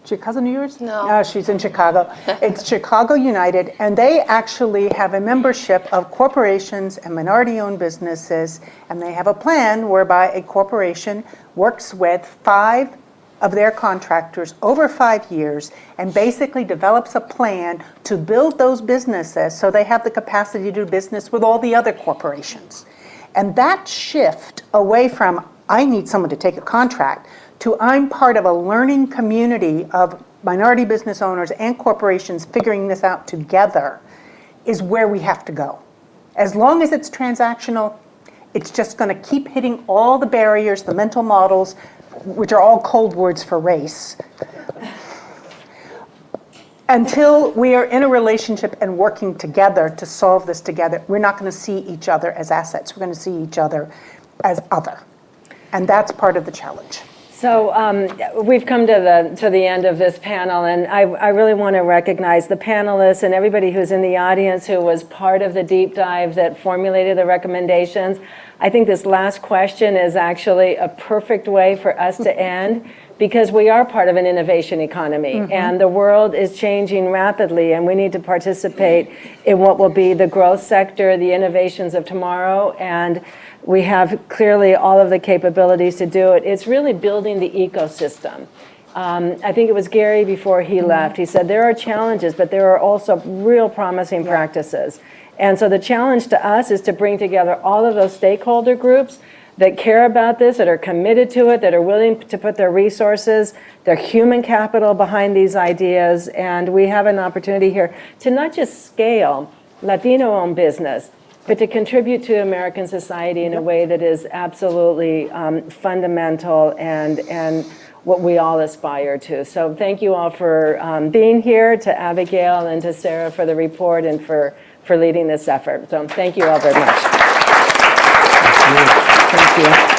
Is your cousin of yours? No. She's in Chicago. It's Chicago United, and they actually have a membership of corporations and minority-owned businesses, and they have a plan whereby a corporation works with 5 of their contractors over 5 years and basically develops a plan to build those businesses so they have the capacity to do business with all the other corporations. And that shift away from, I need someone to take a contract, to I'm part of a learning community of minority business owners and corporations figuring this out together, is where we have to go. As long as it's transactional, it's just going to keep hitting all the barriers, the mental models, which are all code words for race, until we are in a relationship and working together to solve this together. We're not going to see each other as assets. We're going to see each other as other. And that's part of the challenge. So we've come to the end of this panel, and I really want to recognize the panelists and everybody who's in the audience who was part of the deep dive that formulated the recommendations. I think this last question is actually a perfect way for us to end, because we are part of an innovation economy, and the world is changing rapidly, and we need to participate in what will be the growth sector, the innovations of tomorrow, and we have clearly all of the capabilities to do it. It's really building the ecosystem. I think it was Gary before he left. He said there are challenges, but there are also real promising practices. And so the challenge to us is to bring together all of those stakeholder groups that care about this, that are committed to it, that are willing to put their resources, their human capital behind these ideas. And we have an opportunity here to not just scale Latino-owned business, but to contribute to American society in a way that is absolutely fundamental and what we all aspire to. So thank you all for being here, to Abigail and to Sarah for the report and for leading this effort. So thank you all very much. Thank you.